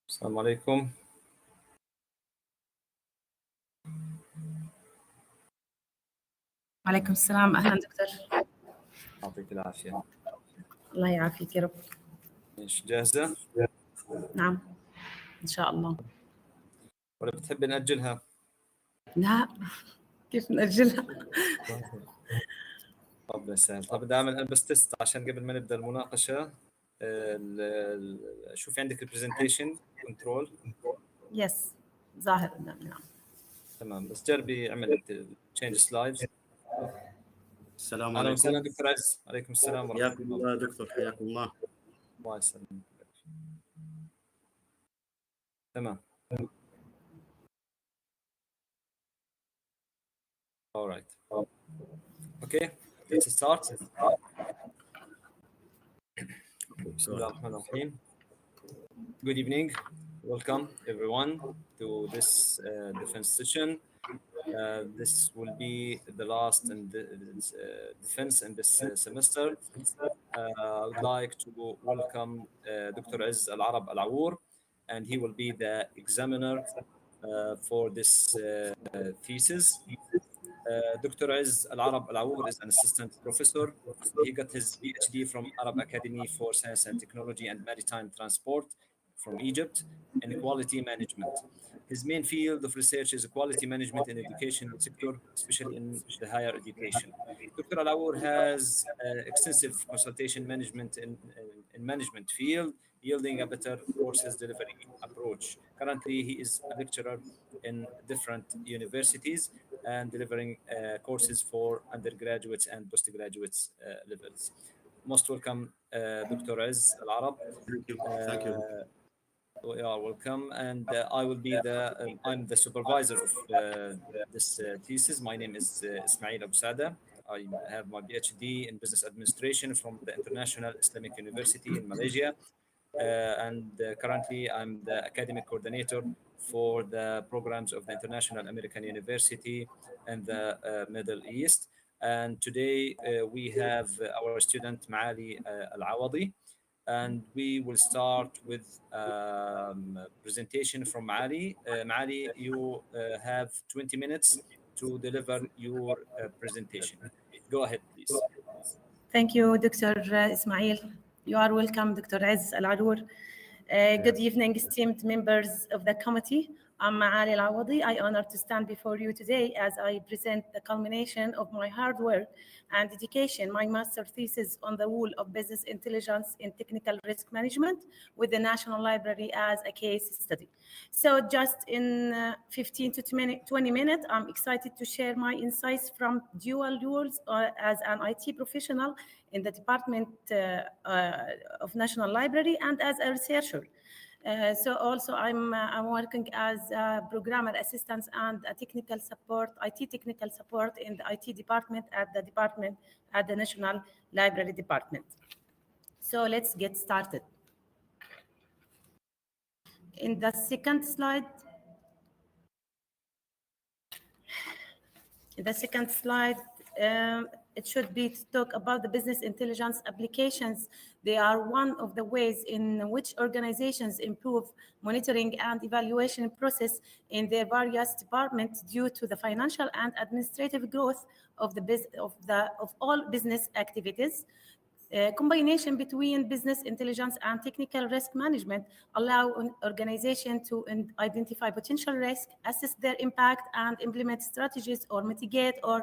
A: السلام عليكم.
E: وعليكم السلام. أهلا دكتور.
A: يعطيك العافية.
E: الله يعافيك يا رب.
A: مش جاهزة
E: نعم إن شاء الله.
A: ولا بتحبي نأجلها؟
E: لا كيف نأجلها؟
A: طب سهل. طب بدي أعمل بس تست عشان قبل ما نبدأ المناقشة. شوفي عندك البرزنتيشن كنترول.
E: يس ظاهر قدامي. نعم
A: تمام، بس جربي اعمل تشينج سلايدز.
C: السلام
A: اهلا وسهلا
C: عليكم.
A: دكتور عز. عليكم السلام ورحمه
C: حياكم الله دكتور، حياكم الله.
A: الله يسلمك. تمام. All right. Okay, let's start. بسم الله الرحمن الرحيم. Good evening. Welcome everyone to this defense session. This will be the last in the defense in this semester. I would like to welcome Dr. Azz Al-Arab Al-Awour, and he will be the examiner for this thesis. Dr. Azz Al-Arab Al-Awour is an assistant professor. He got his PhD from Arab Academy for Science and Technology and Maritime Transport from Egypt in quality management. His main field of research is quality management in education sector, especially in the higher education. Dr. Al-Awour has extensive consultation management in management field, yielding a better courses delivery approach. Currently, he is a lecturer in different universities and delivering courses for undergraduates and postgraduates levels. Most welcome, Dr. Azz Al-Arab.
C: Thank you. Thank you.
A: You are welcome, and I will be I'm the supervisor of this thesis. My name is Ismail Abu Sada. I have my PhD in business administration from the International Islamic University in Malaysia, and currently I'm the academic coordinator for the programs of the International American University and the Middle East. And today we have our student Maali Al-Awadi, and we will start with presentation from Maali. Maali, you have 20 minutes to deliver your presentation. Go ahead, please.
E: Thank you, Dr. Ismail. You are welcome, Dr. Azz Al-Awour. Good evening, esteemed members of the committee. I'm Maali Al-Awadi. I honor to stand before you today as I present the culmination of my hard work and dedication, my master thesis on the role of business intelligence in technical risk management with the National Library as a case study. So just in 15 to 20 minutes, I'm excited to share my insights from dual roles as an IT professional in the Department of National Library and as a researcher. So also I'm working as a programmer assistant and a technical support, IT technical support in the IT department at the National Library Department. So let's get started. In the second slide, it should be to talk about the business intelligence applications. They are one of the ways in which organizations improve monitoring and evaluation process in their various departments due to the financial and administrative growth of all business activities. Combination between business intelligence and technical risk management allow an organization to identify potential risk, assess their impact, and implement strategies or mitigate or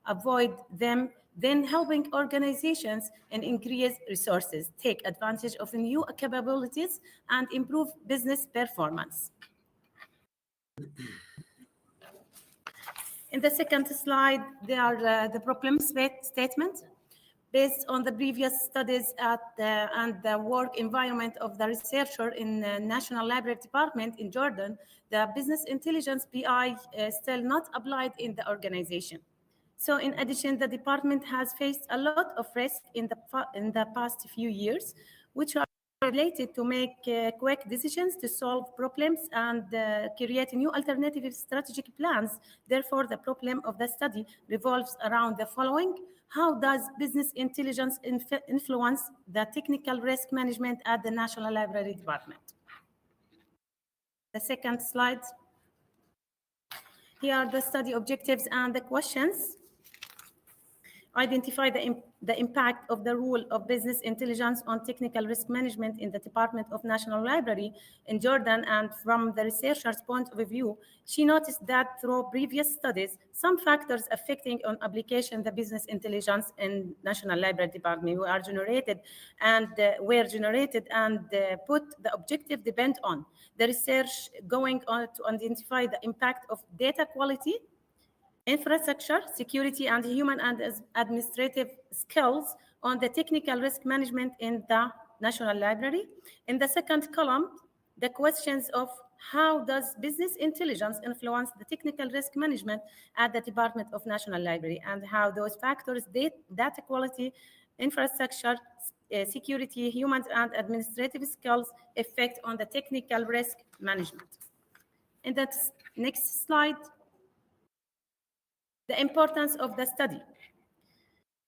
E: avoid them, then helping organizations and increase resources, take advantage of new capabilities, and improve business performance. In the second slide, there are the problem statement. Based on the previous studies and the work environment of the researcher in the National Library Department in Jordan, the business intelligence BI is still not applied in the organization. So in addition, the department has faced a lot of risk in the past few years, which are related to make quick decisions to solve problems and create new alternative strategic plans. Therefore, the problem of the study revolves around the following. How does business intelligence influence the technical risk management at the National Library Department? The second slide. Here are the study objectives and the questions. Identify the impact of the role of business intelligence on technical risk management in the Department of National Library in Jordan. And from the researcher's point of view, she noticed that through previous studies, some factors affecting on application the business intelligence in National Library Department were generated and put the objective depend on the research going on to identify the impact of data quality, infrastructure, security, and human and administrative skills on the technical risk management in the National Library. In the second column, the questions of how does business intelligence influence the technical risk management at the Department of National Library, and how those factors, data quality, infrastructure, security, human and administrative skills, affect on the technical risk management. In the next slide, the importance of the study.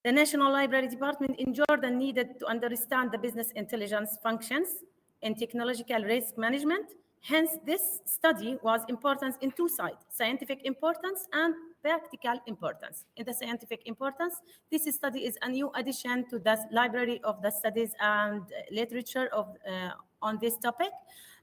E: The National Library Department in Jordan needed to understand the business intelligence functions in technological risk management. Hence, this study was important in two sides, scientific importance and practical importance. In the scientific importance, this study is a new addition to the library of the studies and literature on this topic,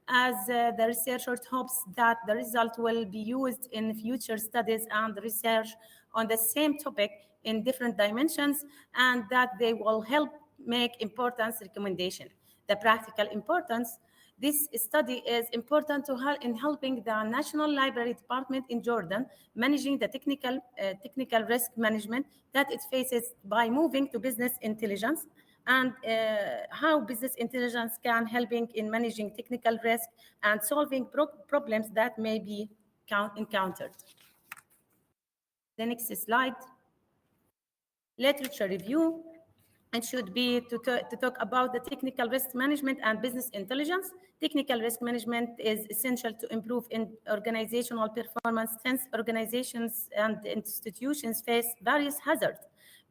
E: as the researcher hopes that the result will be used in future studies and research on the same topic in different dimensions, and that they will help make important recommendations. The practical importance, this study is important in helping the National Library Department in Jordan managing the technical risk management that it faces by moving to business intelligence, and how business intelligence can helping in managing technical risk and solving problems that may be encountered. The next slide. Literature review. It should be to talk about the technical risk management and business intelligence. Technical risk management is essential to improve in organizational performance since organizations and institutions face various hazards.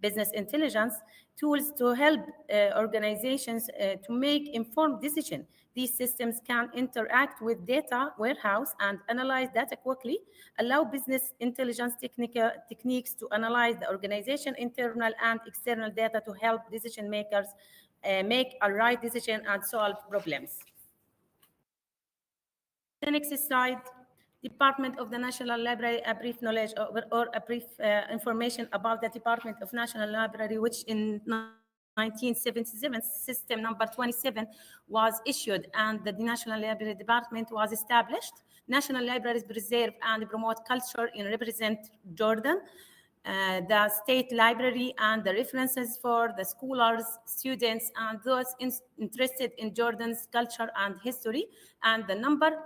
E: Business intelligence tools to help organizations to make informed decisions. These systems can interact with data warehouse and analyze data quickly, allow business intelligence techniques to analyze the organization internal and external data to help decision makers make a right decision and solve problems. The next slide. Department of the National Library, a brief knowledge or a brief information about the Department of National Library, which in 1977, system number 27 was issued and the National Library Department was established. National libraries preserve and promote culture and represent Jordan. The state library and the references for the scholars, students, and those interested in Jordan's culture and history, and the number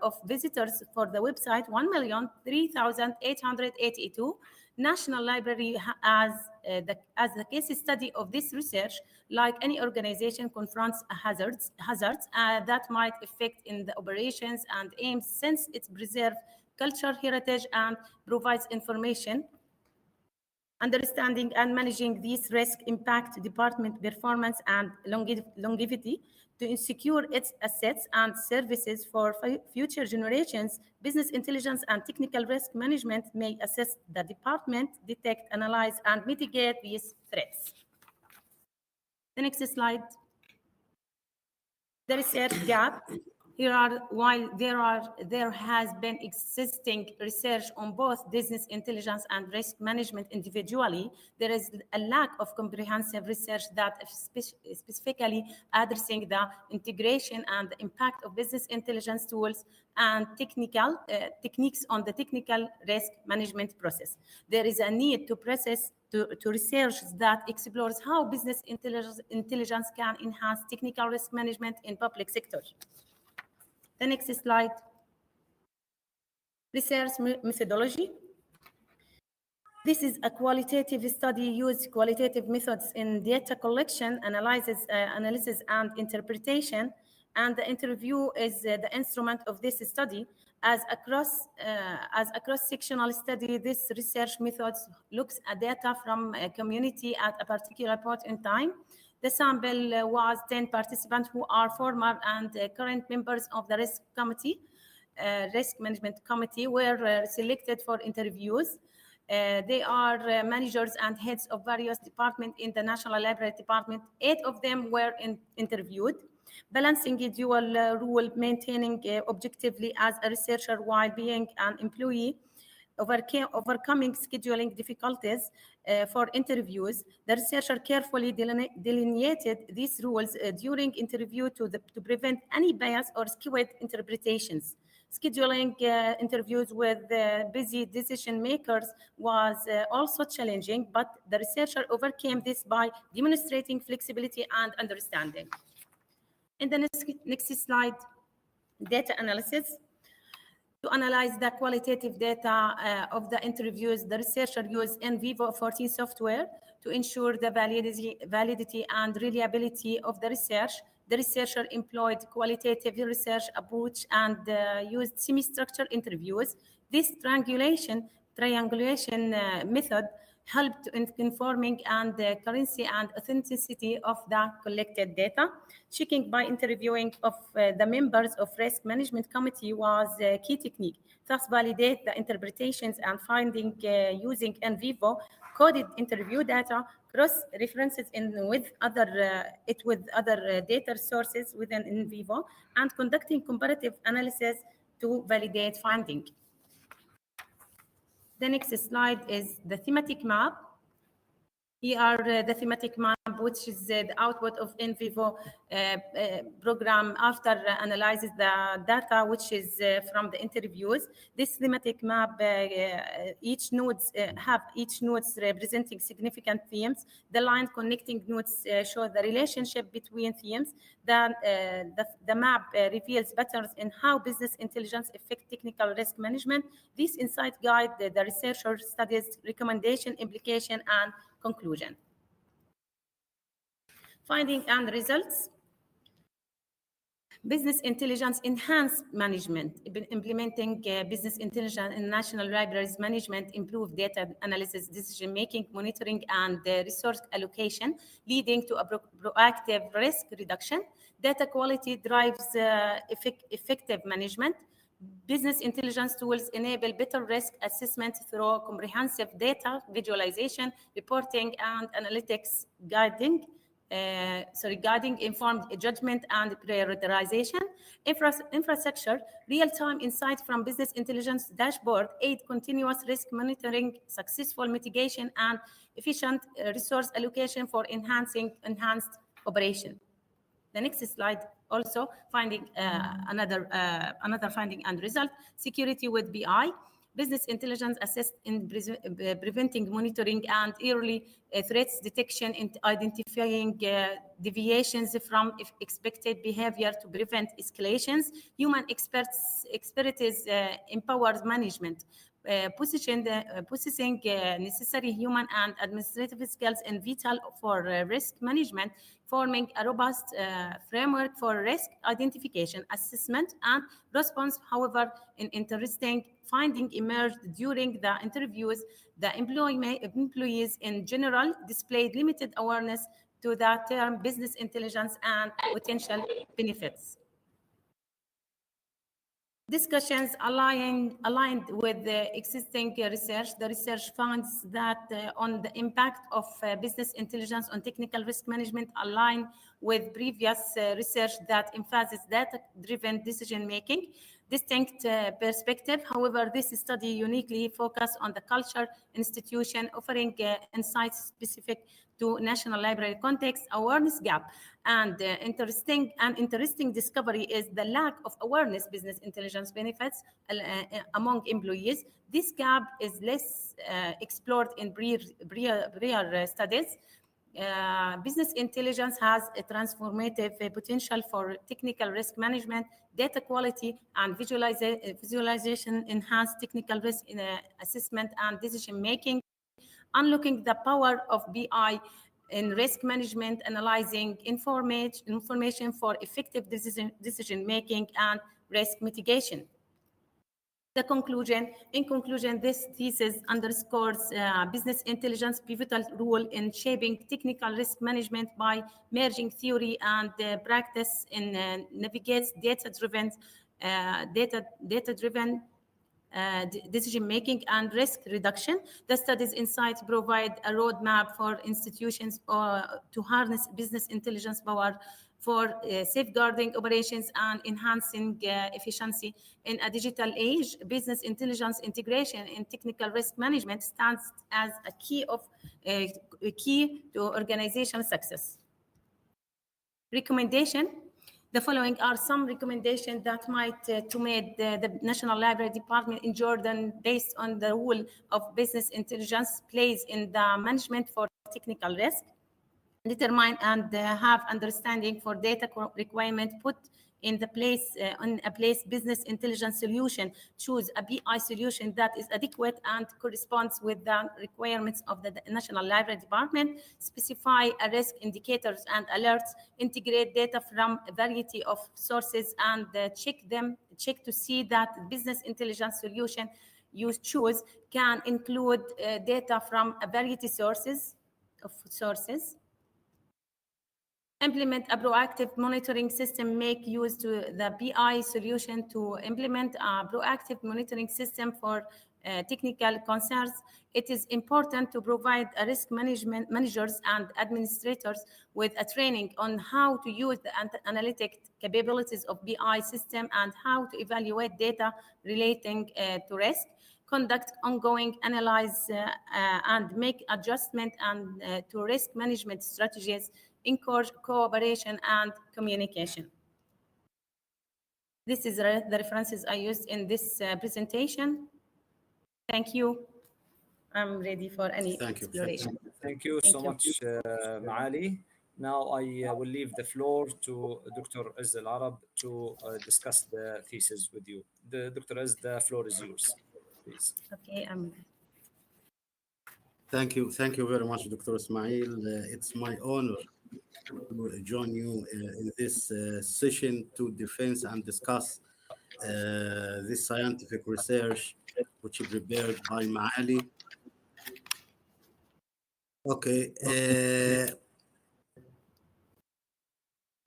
E: of visitors for the website 1,003,882. National Library as the case study of this research, like any organization, confronts hazards that might affect in the operations and aims, since it preserves culture heritage and provides information. Understanding and managing these risks impact department performance and longevity. To secure its assets and services for future generations, business intelligence and technical risk management may assist the department, detect, analyze, and mitigate these threats. The next slide. The research gap. While there has been existing research on both business intelligence and risk management individually, there is a lack of comprehensive research that specifically addressing the integration and the impact of business intelligence tools and techniques on the technical risk management process. There is a need to research that explores how business intelligence can enhance technical risk management in public sector. The next slide. Research methodology. This is a qualitative study used qualitative methods in data collection, analysis and interpretation, and the interview is the instrument of this study. As a cross-sectional study, this research method looks at data from a community at a particular point in time. The sample was 10 participants who are former and current members of the risk management committee were selected for interviews. They are managers and heads of various departments in the National Library Department. 8 of them were interviewed, balancing a dual role, maintaining objectively as a researcher while being an employee, overcoming scheduling difficulties for interviews. The researcher carefully delineated these rules during interview to prevent any bias or skewed interpretations. Scheduling interviews with busy decision makers was also challenging, but the researcher overcame this by demonstrating flexibility and understanding. In the next slide, data analysis. To analyze the qualitative data of the interviews, the researcher used in vivo 14 software to ensure the validity and reliability of the research. The researcher employed qualitative research approach and used semi-structured interviews. This triangulation method helped in confirming and the currency and authenticity of the collected data. Checking by interviewing of the members of risk management committee was a key technique. Thus, validate the interpretations and finding using in vivo coded interview data, cross references with other data sources within in vivo, and conducting comparative analysis to validate finding. The next slide is the thematic map. Here are the thematic map, which is the output of in vivo program after analyzes the data, which is from the interviews. This thematic map, each nodes representing significant themes. The line connecting nodes show the relationship between themes. The map reveals patterns in how business intelligence affects technical risk management. These insights guide the researcher studies, recommendation, implication, and conclusion. Finding and results. Business intelligence enhanced management. Implementing business intelligence in national libraries management, improved data analysis, decision making, monitoring, and resource allocation, leading to a proactive risk reduction. Data quality drives effective management. Business intelligence tools enable better risk assessment through comprehensive data visualization, reporting, and analytics guiding informed judgment and prioritization. Infrastructure, real-time insight from business intelligence dashboard aid continuous risk monitoring, successful mitigation, and efficient resource allocation for enhanced operation. The next slide also finding another finding and result. Security with BI. Business intelligence assists in preventing, monitoring, and early threats detection, and identifying deviations from expected behavior to prevent escalations. Human expertise empowers management, possessing necessary human and administrative skills and vital for risk management, forming a robust framework for risk identification, assessment, and response. However, an interesting finding emerged during the interviews. The employees in general displayed limited awareness to the term business intelligence and potential benefits. Discussions aligned with the existing research. The research finds that on the impact of business intelligence on technical risk management align with previous research that emphasizes data-driven decision-making. Distinct perspective. However, this study uniquely focused on the culture institution, offering insights specific to National Library context, awareness gap. And interesting discovery is the lack of awareness business intelligence benefits among employees. This gap is less explored in prior studies. Business intelligence has a transformative potential for technical risk management, data quality, and visualization, enhance technical risk assessment and decision making, unlocking the power of BI in risk management, analyzing information for effective decision making and risk mitigation. The conclusion, in conclusion, this thesis underscores business intelligence pivotal role in shaping technical risk management by merging theory and practice in navigates data-driven decision-making and risk reduction. The study's insights provide a roadmap for institutions to harness business intelligence power for safeguarding operations and enhancing efficiency. In a digital age, business intelligence integration in technical risk management stands as a key to organizational success. Recommendation. The following are some recommendations that might to make the National Library Department in Jordan based on the role of business intelligence plays in the management for technical risk. Determine and have understanding for data requirement put in the place on a place business intelligence solution. Choose a BI solution that is adequate and corresponds with the requirements of the National Library Department. Specify a risk indicators and alerts. Integrate data from a variety of sources and check to see that business intelligence solution you choose can include data from a variety of sources. Implement a proactive monitoring system. Make use to the BI solution to implement a proactive monitoring system for technical concerns. It is important to provide a risk management managers and administrators with a training on how to use the analytic capabilities of BI system and how to evaluate data relating to risk. Conduct ongoing analysis and make adjustment and to risk management strategies. Encourage cooperation and communication. This is the references I used in this presentation. Thank you. I'm ready for any exploration.
A: Thank you so much, Maali. Now I will leave the floor to Dr. Izz Al-Arab to discuss the thesis with you. Dr. Izz, the floor is yours, please.
E: Okay, I'm ready.
C: Thank you very much, Dr. Ismail. It's my honor to join you in this session to defense and discuss this scientific research which is prepared by Maali. Okay.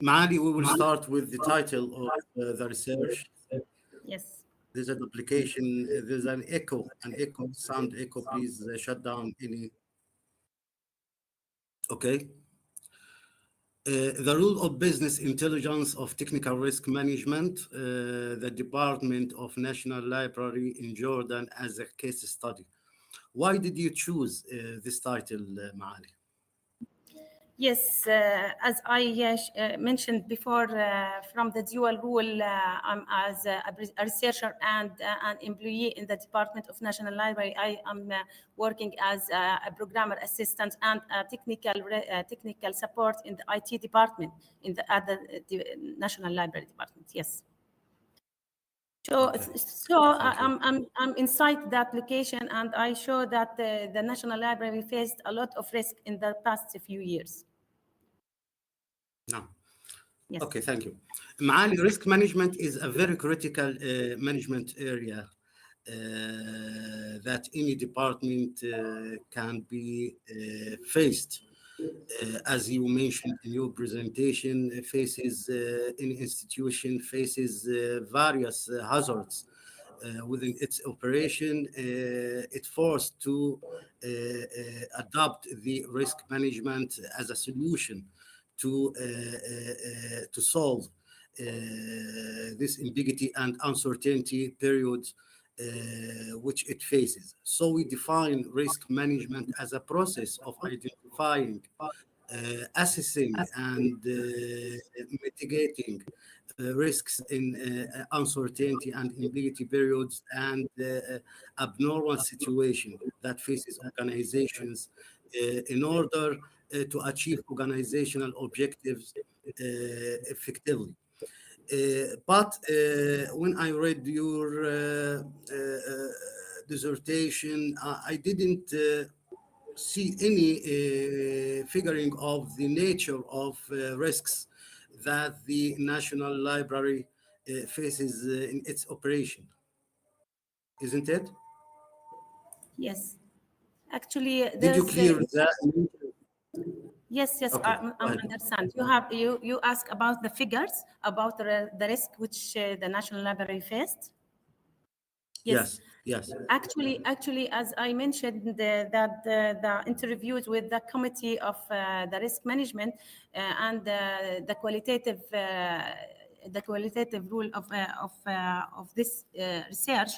C: Maali, we will start with the title of the research.
E: Yes.
C: There's an application, there's an echo, sound echo. Please shut down any. Okay. The role of business intelligence of technical risk management, the Department of National Library in Jordan as a case study. Why did you choose this title, Maali?
E: Yes, as I mentioned before, from the dual role, I'm as a researcher and an employee in the Department of National Library. I am working as a programmer assistant and a technical support in the IT department at the National Library Department. Yes. So,
C: Okay.
E: I'm inside that location, and I show that the National Library faced a lot of risk in the past few years.
C: No.
E: Yes.
C: Okay, thank you. Maali, risk management is a very critical management area that any department can be faced. As you mentioned in your presentation, faces any institution faces various hazards within its operation. It's forced to adopt the risk management as a solution to solve this ambiguity and uncertainty periods which it faces. So we define risk management as a process of identifying, assessing, and mitigating risks in uncertainty and ambiguity periods and abnormal situation that faces organizations in order to achieve organizational objectives effectively. But when I read your dissertation, I didn't see any figuring of the nature of risks that the National Library faces in its operation. isn't it?
E: Yes. Actually,
C: Did you
E: there's
C: clear that?
E: yes,
C: Okay,
E: I
C: go ahead.
E: understand. You ask about the figures about the risk which the National Library faced. Yes.
C: Yes.
E: Actually, as I mentioned, the interviews with the Committee of the Risk Management and the qualitative rule of this research,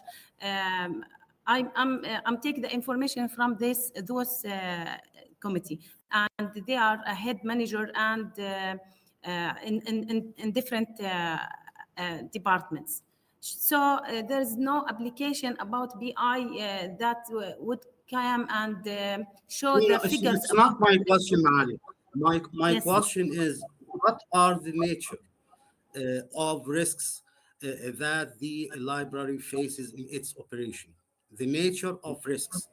E: I'm taking the information from those committee, and they are a head manager and in different departments. So there's no application about BI that would come and show
C: No,
E: the
C: it's
E: figures
C: it's
E: about.
C: not my question, Maali. My
E: Yes.
C: question is, what are the nature of risks that the library faces in its operation? The nature of risks.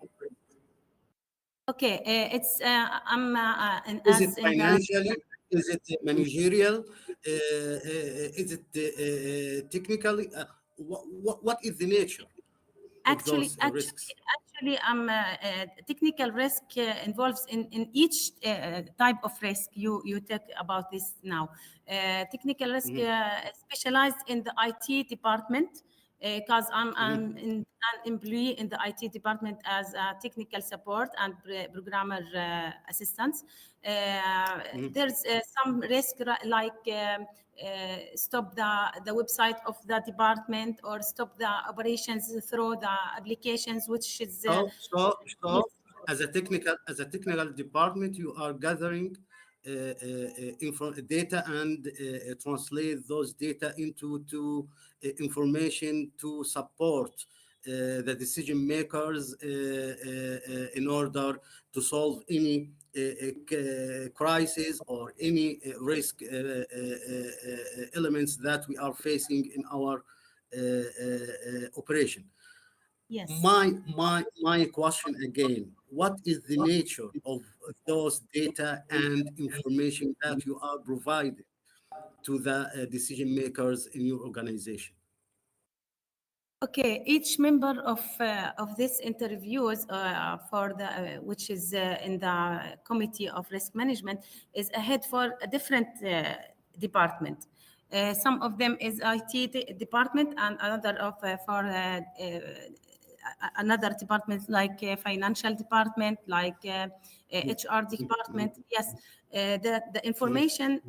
E: Okay, it's
C: Is it
E: as in the.
C: financially? Is it managerial? Is it technically? What is the nature of those risks?
E: Actually, technical risk involves in each type of risk you take about this now. Technical risk specialized in the IT department because I'm an employee in the IT department as a technical support and programmer assistance. There's some risk like stop the website of the department or stop the operations through the applications, which is
C: So as a technical department, you are gathering data and translate those data into information to support the decision makers in order to solve any crisis or any risk elements that we are facing in our operation.
E: yes.
C: My question again, what is the nature of those data and information that you are providing to the decision makers in your organization?
E: Okay, each member of this interviews for the which is in the Committee of Risk Management is a head for a different department. Some of them is IT department and another of for another department like financial department, like HR department. Yes, the information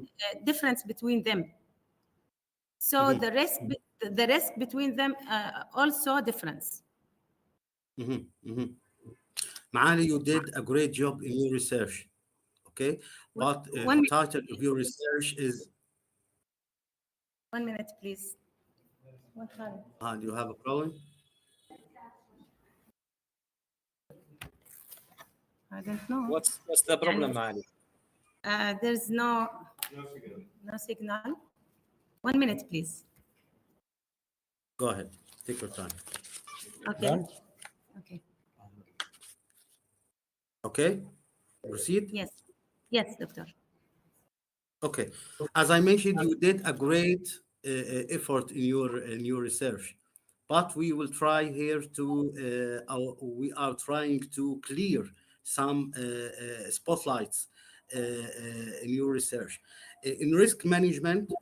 E: difference between them. So the risk between them also difference.
C: Maali, you did a great job in your research, okay? But the title of your research is.
E: 1 minute, please. What time?
C: Do you have a problem?
E: I don't know.
A: What's the problem, Ali?
E: There's no signal. 1 minute, please.
C: Go ahead, take your time.
E: Okay. Okay.
C: Okay, proceed.
E: Yes, doctor.
C: Okay, as I mentioned, you did a great effort in your research, but we will try here to we are trying to clear some spotlights in your research. In risk management,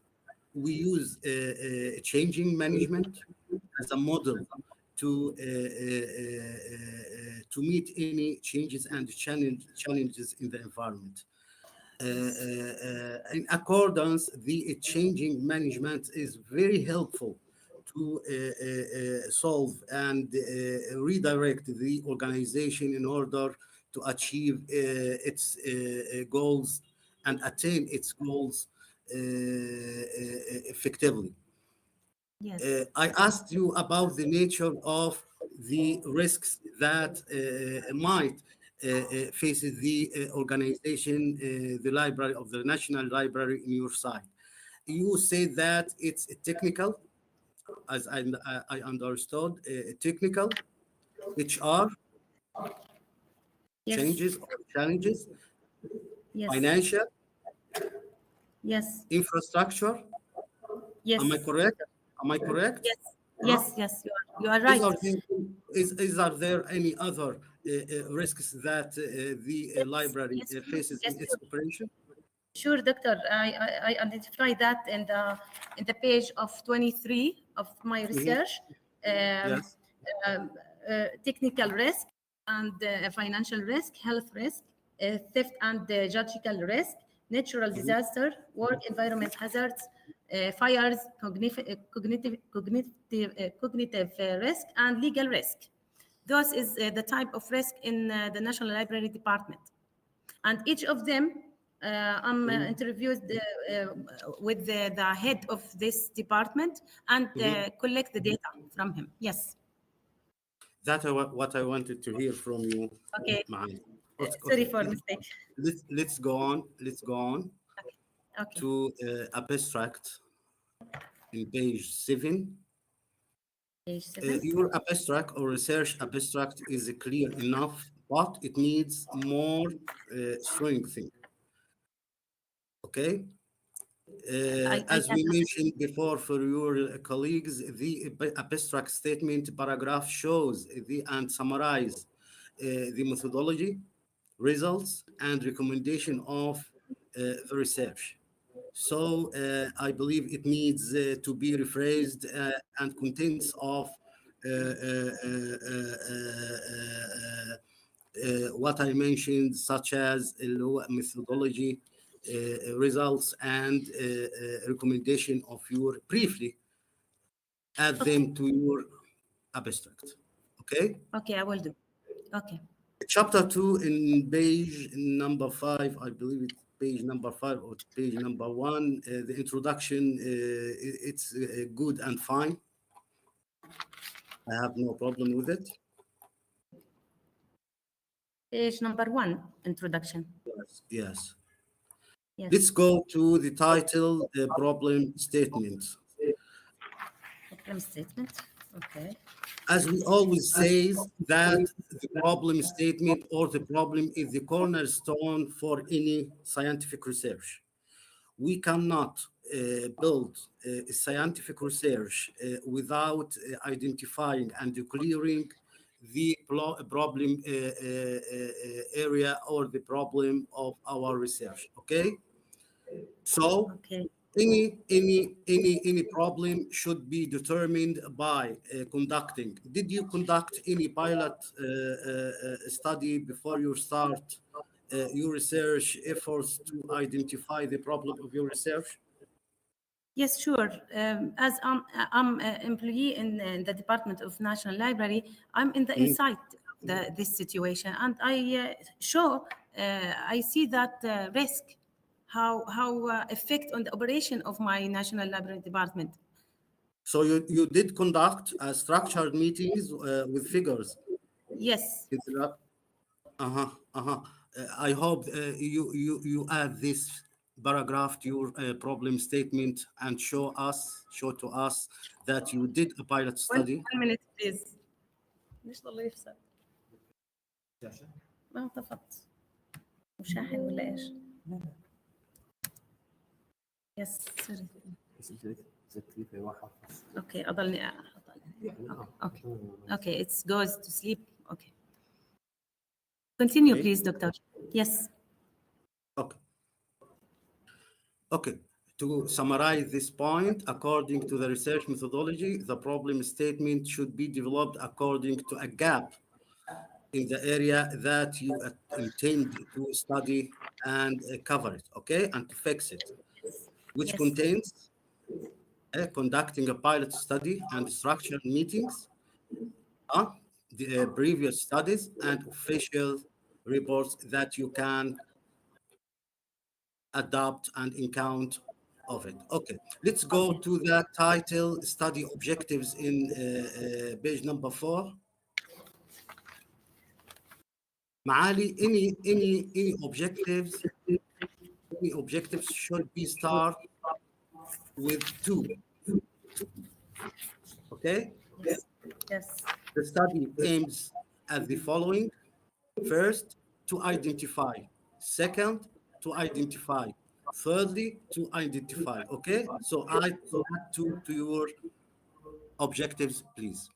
C: we use changing management as a model to meet any changes and challenges in the environment. In accordance, the changing management is very helpful to solve and redirect the organization in order to achieve its goals and attain its goals effectively.
E: Yes.
C: I asked you about the nature of the risks that might face the organization, the library of the National Library in your side. You say that it's technical, as I understood, technical, HR,
E: Yes.
C: changes or challenges,
E: Yes.
C: financial,
E: Yes.
C: infrastructure.
E: Yes.
C: Am I correct? Am I correct?
E: Yes. Yes. Yes. You are. You are
C: Is,
E: right.
C: are there, are there any other risks that the library
E: Yes,
C: faces
E: yes,
C: in its operation?
E: sure, doctor. I identify that in the page of 23 of my research.
C: Yes.
E: Technical risk and financial risk, health risk, theft and judicial risk, natural disaster, work environment hazards, fires, cognitive risk, and legal risk. Those is the type of risk in the National Library Department. And each of them, I'm interviewed with the head of this department and collect the data from him. Yes.
C: That's what I wanted to hear from you,
E: Okay.
C: Maali.
E: Sorry for mistake.
C: Let's go on. Let's go on
E: Okay.
C: to abstract in page 7.
E: Page 7.
C: Your abstract or research abstract is clear enough, but it needs more strengthening. Okay. As we mentioned before for your colleagues, the abstract statement paragraph shows and summarize the methodology, results, and recommendation of the research. So I believe it needs to be rephrased and contents of what I mentioned, such as methodology, results, and recommendation of your briefly add them to your abstract. Okay.
E: Okay, I will do. Okay.
C: Chapter 2 in page number 5, I believe it's page number 5 or page number 1. The introduction, it's good and fine. I have no problem with it.
E: Page number 1, introduction.
C: Yes. Yes.
E: Yes.
C: Let's go to the title, problem statement.
E: Problem statement. Okay.
C: As we always say, that the problem statement or the problem is the cornerstone for any scientific research. We cannot build scientific research without identifying and clearing the problem area or the problem of our research. Okay, so
E: Okay.
C: any problem should be determined by conducting. Did you conduct any pilot study before you start your research efforts to identify the problem of your research?
E: Yes, sure. As I'm an employee in the Department of National Library, I'm in the inside of this situation, and I I see that risk, how effect on the operation of my National Library Department.
C: So you did conduct structured meetings with figures.
E: Yes.
C: I hope you add this paragraph to your problem statement and show to us that you did a pilot study.
E: 1 minute, please. ليش ضل يفصل؟ ما طفت. وشاحن ولا ايش؟ يس سوري. اوكي اضلني اوكي it goes to sleep. Okay. Continue, please, doctor. Yes.
C: Okay. To summarize this point, according to the research methodology, the problem statement should be developed according to a gap in the area that you intend to study and cover it, okay, and to fix it, which contains conducting a pilot study and structured meetings, the previous studies, and official reports that you can adopt and account of it. Okay, let's go to the title, study objectives in page number 4. Maali, any objectives should be start with 2. Okay.
E: Yes.
C: The study aims at the following: first, to identify; second, to identify; thirdly, to identify. Okay, so add that to your objectives, please.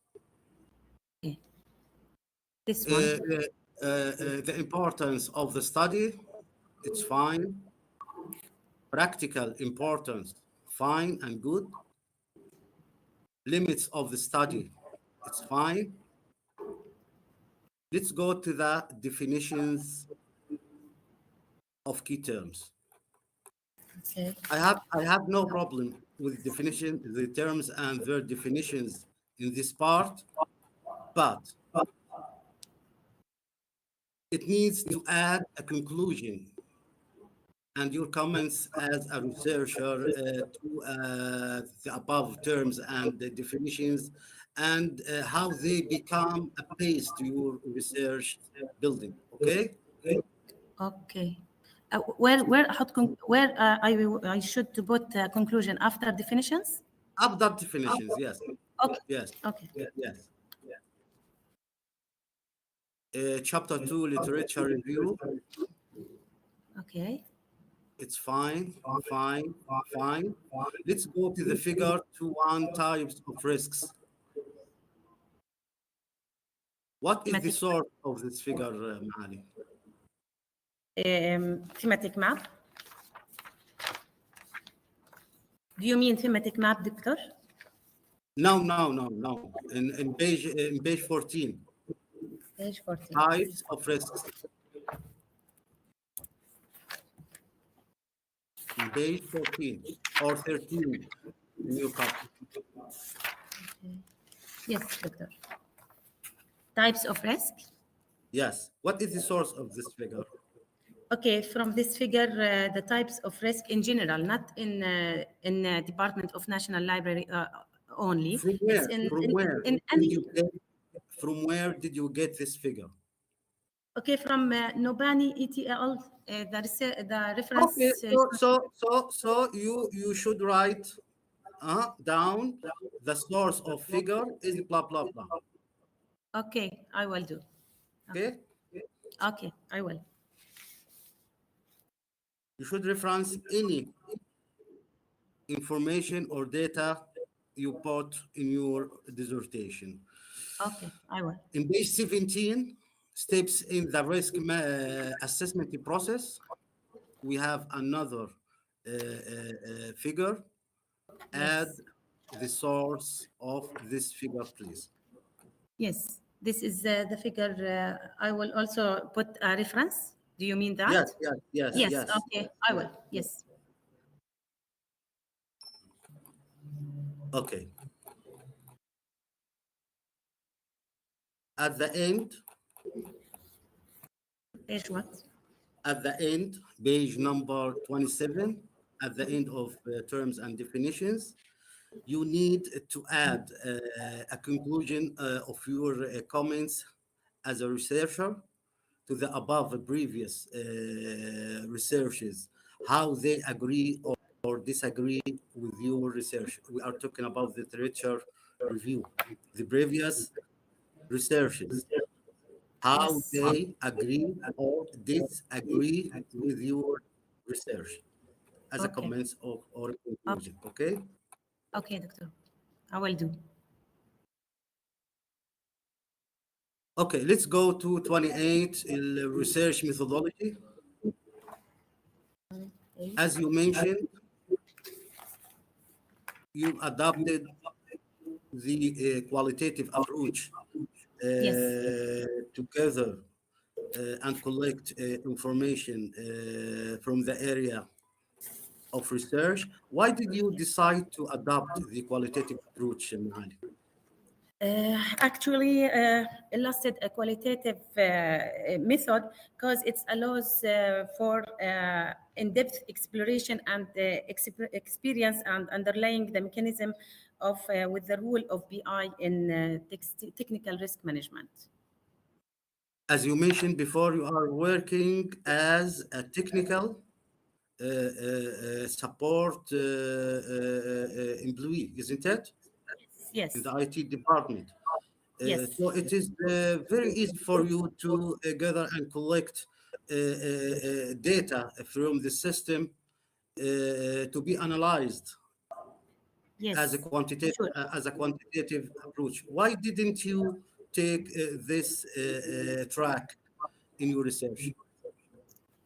D: This one.
C: The importance of the study, it's fine. Practical importance, fine and good. Limits of the study, it's fine. Let's go to the definitions of key terms.
D: Okay.
C: I have no problem with the terms and their definitions in this part, but it needs to add a conclusion and your comments as a researcher to the above terms and the definitions and how they become a base to your research building. Okay.
D: Okay. I should to put conclusion after definitions?
C: After definitions, yes.
D: Okay.
C: Yes.
D: Okay.
C: Yes. Chapter 2, literature review.
D: Okay.
C: It's fine. Let's go to the figure 2.1 types of risks. What is the source of this figure, Maali?
E: Thematic map. Do you mean thematic map, Doctor?
C: No. In page 14.
E: Page 14.
C: Types of risks. In page 14 or 13 in your copy.
D: Okay. Yes, Doctor. Types of risk?
C: Yes. What is the source of this figure?
D: Okay, from this figure, the types of risk in general, not in Department of National Library only.
C: From where?
D: In any.
C: From where did you get this figure?
D: Okay, from Nobani ETL, the reference.
C: Okay, so you should write down the source of figure is blah blah blah.
D: Okay, I will do.
C: Okay.
D: Okay, I will.
C: You should reference any information or data you put in your dissertation.
D: Okay, I will.
C: In page 17, steps in the risk assessment process, we have another figure. Add the source of this figure, please.
D: Yes, this is the figure. I will also put a reference. Do you mean that?
C: Yes.
D: Okay, I will. Yes.
C: Okay. At the end.
D: Page what?
C: At the end, page number 27, at the end of terms and definitions, you need to add a conclusion of your comments as a researcher to the above previous researches, how they agree or disagree with your research. We are talking about the literature review, the previous researches, how they agree or disagree with your research as a comments or a conclusion. Okay?
D: Okay, Doctor. I will do.
C: Okay, let's go to 28, research methodology. As you mentioned, you adopted the qualitative approach together and collect information from the area of research. Why did you decide to adopt the qualitative approach, Maali?
E: Actually, illustrated a qualitative method because it allows for in-depth exploration and experience and underlying the mechanism of with the role of BI in technical risk management.
C: As you mentioned before, you are working as a technical support employee, isn't it?
E: Yes.
C: In the IT department.
E: Yes.
C: So it is very easy for you to gather and collect data from the system to be analyzed
E: Yes.
C: as a quantitative approach. Why didn't you take this track in your research?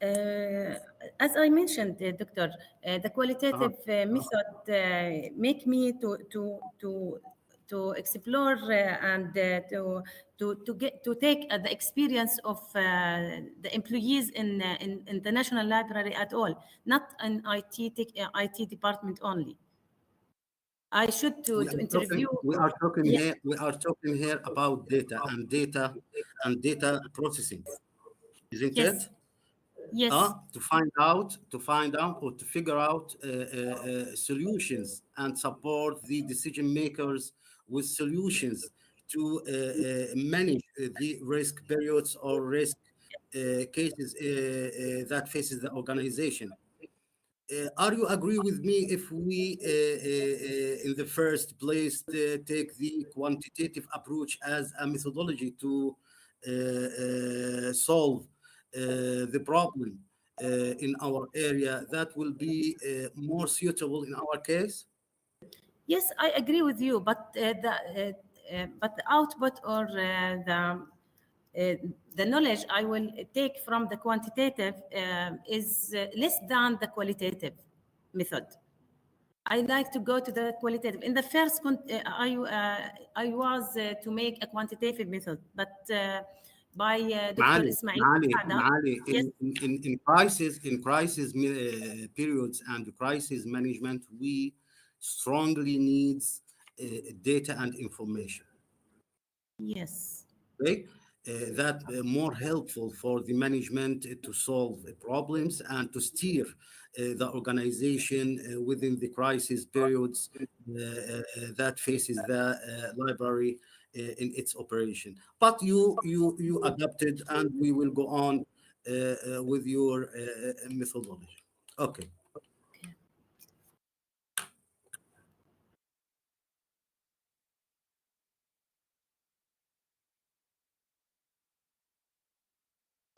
E: As I mentioned, Doctor, the qualitative method make me to explore and to take the experience of the employees in the National Library at all, not in IT department only. I should to interview. Yes.
C: We are talking here about data and data processing, isn't it?
E: Yes. Yes.
C: To find out or to figure out solutions and support the decision makers with solutions to manage the risk periods or risk cases that faces the organization. Are you agree with me if we, in the first place, take the quantitative approach as a methodology to solve the problem in our area that will be more suitable in our case?
E: Yes, I agree with you, but the output or the knowledge I will take from the quantitative is less than the qualitative method. I like to go to the qualitative. In the first, I was to make a quantitative method, but by Dr. Ismail.
C: معالي
E: Yes.
C: in crisis periods and crisis management, we strongly needs data and information.
E: Yes.
C: Okay, that more helpful for the management to solve problems and to steer the organization within the crisis periods that faces the library in its operation. But you adapted, and we will go on with your methodology. Okay.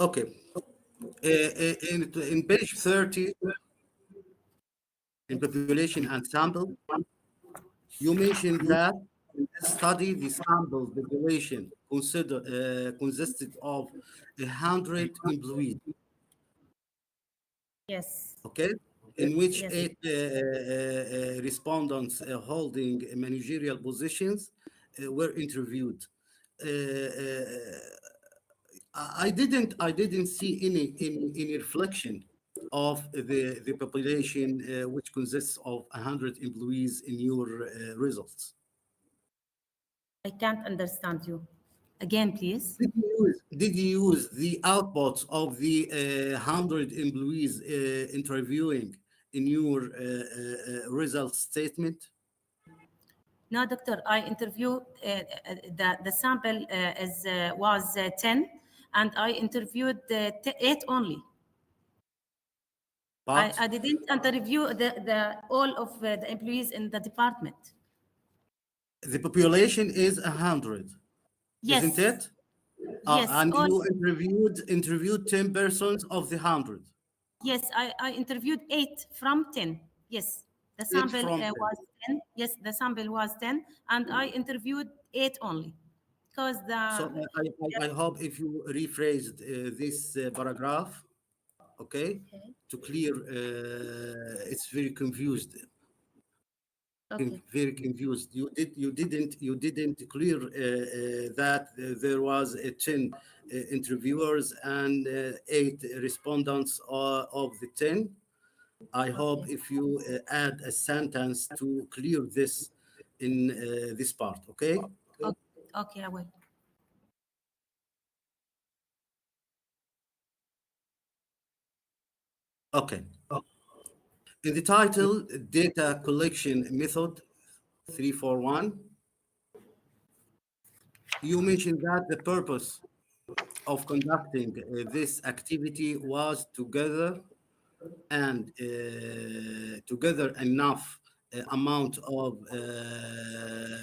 C: Okay. In page 30, in population and sample, you mentioned that in this study, the sample population consisted of 100 employees,
E: Yes.
C: okay, in which
E: Yes.
C: 8 respondents holding managerial positions were interviewed. I didn't see any reflection of the population which consists of 100 employees in your results.
E: I can't understand you. Again, please.
C: Did you use the outputs of the 100 employees interviewing in your result statement?
E: No, doctor, I interviewed the sample was 10, and I interviewed 8 only.
C: But
E: I didn't interview the all of the employees in the department.
C: the population is 100,
E: Yes.
C: isn't it?
E: Yes.
C: And
E: all,
C: you interviewed 10 persons of the 100.
E: yes, I interviewed 8 from 10. Yes. The
C: 8
E: sample
C: from 10.
E: was 10. Yes, the sample was 10, and I interviewed 8 only. Because
C: So I hope if you rephrased this paragraph, okay, to clear, it's very confused.
E: okay.
C: Very confused. You didn't clear that there was 10 interviewers and 8 respondents of the 10. I hope if you add a sentence to clear this in this part, okay?
E: Okay, I will.
C: Okay. In the title, Data Collection Method 341, you mentioned that the purpose of conducting this activity was together enough amount of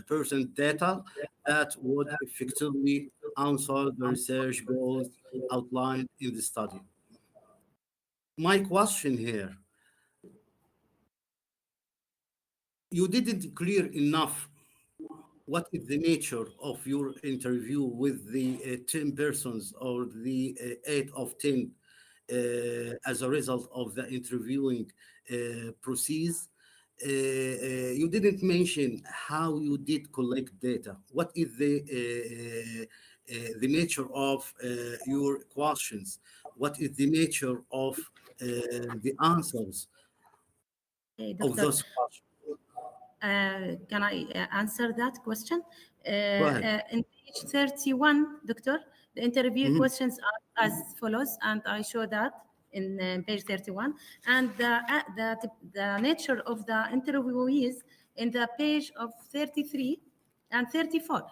C: person data that would effectively answer the research goals outlined in the study. My question here, you didn't clear enough what is the nature of your interview with the 10 persons or the 8 of 10 as a result of the interviewing proceeds? You didn't mention how you did collect data. What is the nature of your questions? What is the nature of the answers
E: Okay,
C: of
E: Doctor,
C: those questions?
E: can I answer that question?
C: Go ahead.
E: In page 31, Doctor, the interview
C: Mhm.
E: questions are as follows, and I show that in page 31. And the nature of the interviewees in the page of 33 and 34.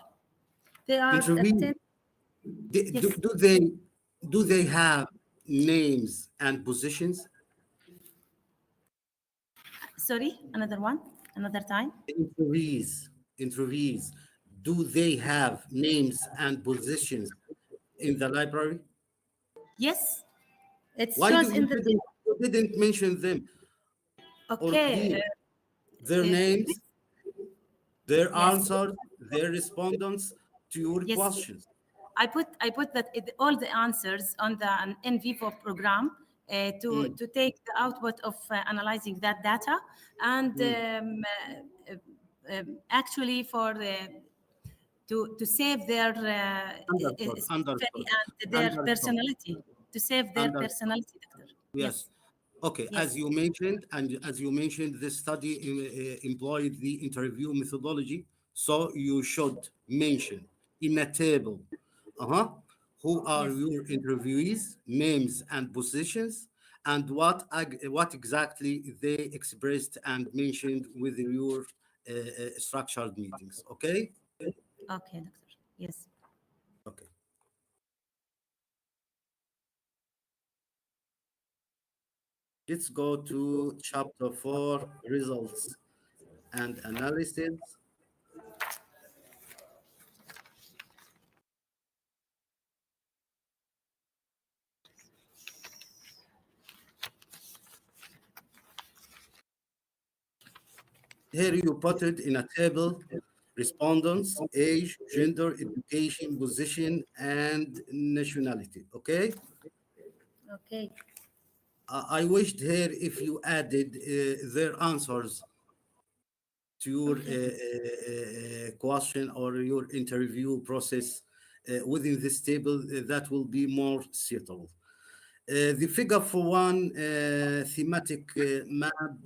E: They are
C: Interview.
E: yes.
C: Do they have names and positions?
E: Sorry, another time.
C: Interviewees, do they have names and positions in the library?
E: Yes, it
C: Why do
E: shows in the.
C: you didn't mention them or
E: Okay.
C: clear their names, their
E: Yes.
C: answers, their respondents to your
E: Yes.
C: questions?
E: I put that all the answers on the in vivo program to take the output of analyzing that data and actually for to save their
C: Understood.
E: and their
C: Understood.
E: personality, to save their
C: Understood.
E: personality, Doctor.
C: Yes.
E: Yes.
C: Okay.
E: Yes.
C: As you mentioned, this study employed the interview methodology. So you should mention in a table, who are
E: Yes.
C: your interviewees, names and positions, and what exactly they expressed and mentioned with your structured meetings. Okay.
E: Okay, Doctor. Yes.
C: Okay. Let's go to chapter 4, results and analysis. Here you put it in a table: respondents, age, gender, education, position, and nationality. Okay.
E: Okay.
C: I wished here if you added their answers to your question or your interview process within this table, that will be more suitable. The figure for one thematic map,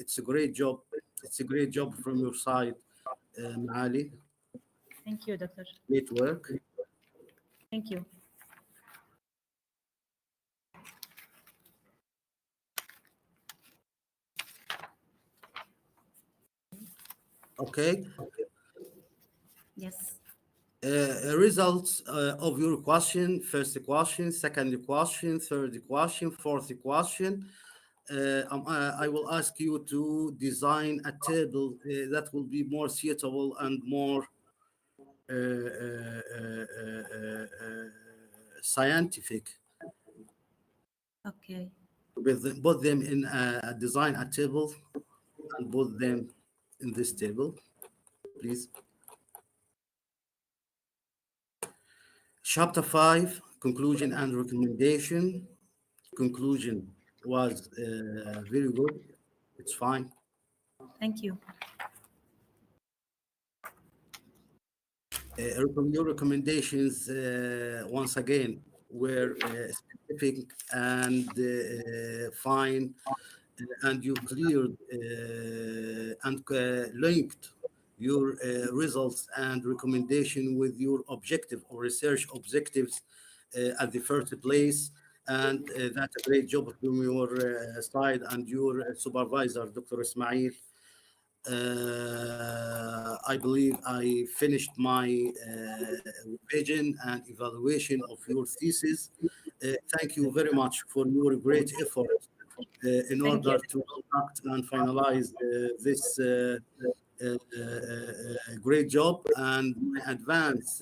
C: it's a great job. It's a great job from your side, Maali.
E: Thank you, Doctor.
C: Great work.
E: Thank you.
C: Okay.
E: Yes.
C: Results of your question: first question, second question, third question, fourth question. I will ask you to design a table that will be more suitable and more scientific.
E: Okay.
C: Put them in design a table and put them in this table, please. Chapter 5, conclusion and recommendation. Conclusion was very good. It's fine.
E: Thank you.
C: Your recommendations, once again, were specific and fine, and you cleared and linked your results and recommendation with your objective or research objectives at the first place. And that's a great job from your side and your supervisor, Dr. Ismail. I believe I finished my revision and evaluation of your thesis. Thank you very much for your great effort in
E: Thank you.
C: order to conduct and finalize this great job. And my advance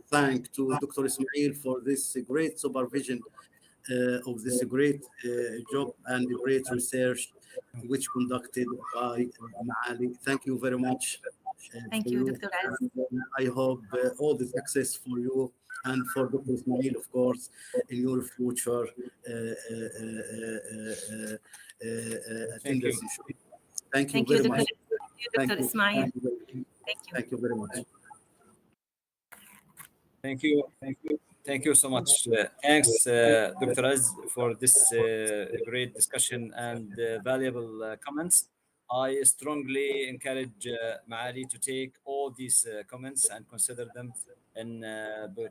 C: thank to Dr. Ismail for this great supervision of this great job and great research which conducted by Maali. Thank you very much.
E: Thank
C: for
E: you,
C: you.
E: Dr. Az.
C: And, I hope all the success for you and for Dr. Ismail, of course, in your future
A: Thank you.
C: attendance. Thank you
E: Thank you,
C: very
E: Dr.
C: much.
E: Dr. Ismail. Thank you.
C: Thank you very much.
A: Thank you. Thank you so much. Thanks, Dr. Az, for this great discussion and valuable comments. I strongly encourage Maali to take all these comments and consider them in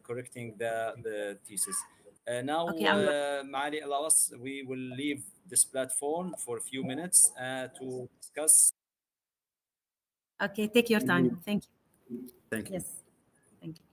A: correcting the thesis. Now,
E: Okay,
A: Maali, allow us, we will leave this platform for a few minutes to discuss.
E: okay, take your time. Thank you.
C: Thank you.
E: Yes, thank you.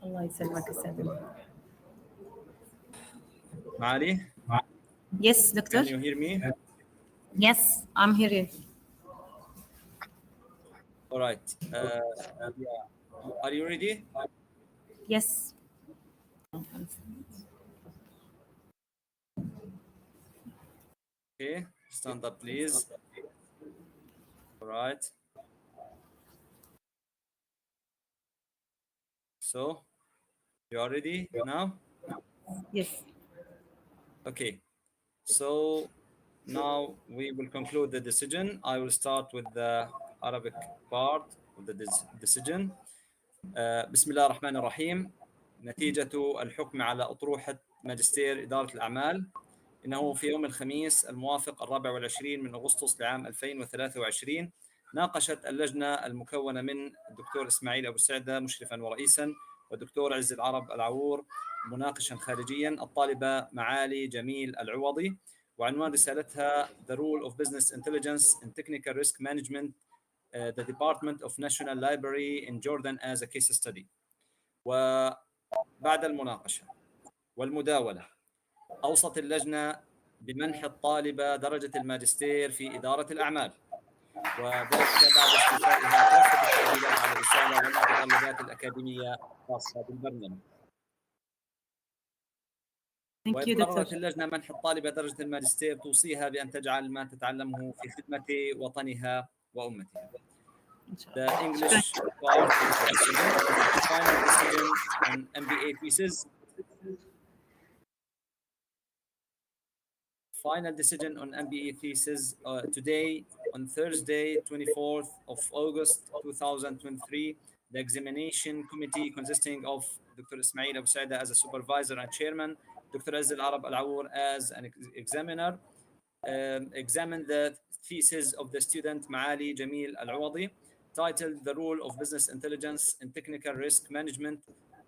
E: الله يسلمك السلام.
A: Maali,
E: Yes, doctor.
A: can you hear me?
E: Yes, I'm here.
A: All right. Yeah. Are you ready?
E: Yes.
A: Okay. Stand up, please. All right. So, you are ready now?
E: Yes.
A: Okay. So, now we will conclude the decision. I will start with the Arabic part of the decision. بسم الله الرحمن الرحيم. نتيجة الحكم على أطروحة ماجستير إدارة الأعمال إنه في يوم الخميس الموافق 24 من أغسطس لعام 2023 ناقشت اللجنة المكونة من الدكتور إسماعيل أبو سعدة مشرفا ورئيسا والدكتور عز العرب العوور مناقشا خارجيا الطالبة معالي جميل العوضي، وعنوان رسالتها The Role of Business Intelligence in Technical Risk Management, the Department of National Library in Jordan as a Case Study. وبعد المناقشة والمداولة أوصت اللجنة بمنح الطالبة درجة الماجستير في إدارة الأعمال، وذلك بعد استيفائها كافة التعديلات على الرسالة والمتطلبات الأكاديمية الخاصة بالبرنامج. وإذ قررت اللجنة منح الطالبة درجة الماجستير توصيها بأن تجعل ما تتعلمه في خدمة وطنها وأمتها. The English part of the decision, the final decision on MBA thesis. Final decision on MBA thesis today on Thursday, 24th of August 2023. The examination committee consisting of Dr. Ismail Abu Saida as a supervisor and chairman, Dr. Aziz Al-Arab Al-Awour as an examiner, examined the thesis of the student Maali Jamil Al-Awadi, titled The Role of Business Intelligence in Technical Risk Management,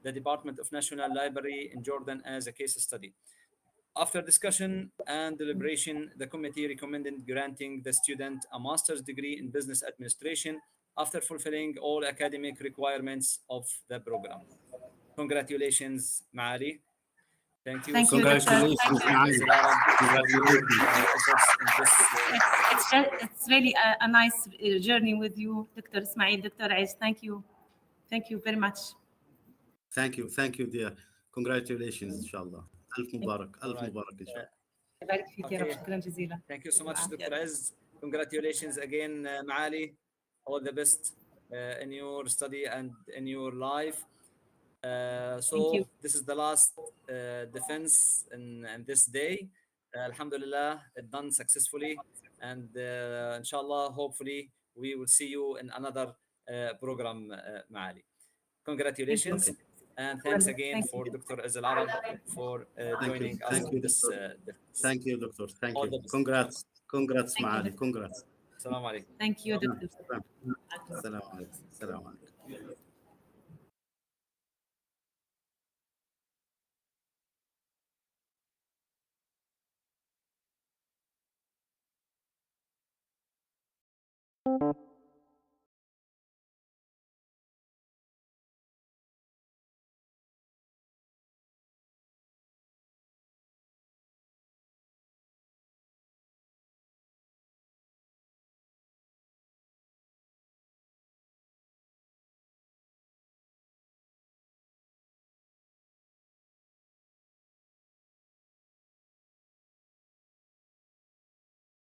A: the Department of National Library in Jordan as a Case Study. After discussion and deliberation, the committee recommended granting the student a master's degree in business administration after fulfilling all academic requirements of the program. Congratulations, Maali. Thank you.
E: Thank you, Dr.
C: Congratulations, Maali.
E: It's really a nice journey with you, Dr. Ismail, Dr. Aiz. Thank you. Thank you very much.
C: Thank you, dear. Congratulations, inshallah. ألف مبارك إن شاء الله.
E: يبارك فيك يا رب. شكرا جزيلا.
A: Thank you so much, Dr. Aiz. Congratulations again, Maali. All the best in your study and in your life. So this is the last defense in this day. Alhamdulillah, it done successfully, and inshallah, hopefully, we will see you in another program, Maali. Congratulations. And thanks again for Dr. Azal Arab for joining us in this defense.
C: Thank you, Doctor. Thank
A: All
C: you.
A: the best.
C: Congrats, Maali. Congrats.
A: Assalamu alaikum.
E: Thank you, Dr.
C: Assalamu alaikum. Assalamu alaikum.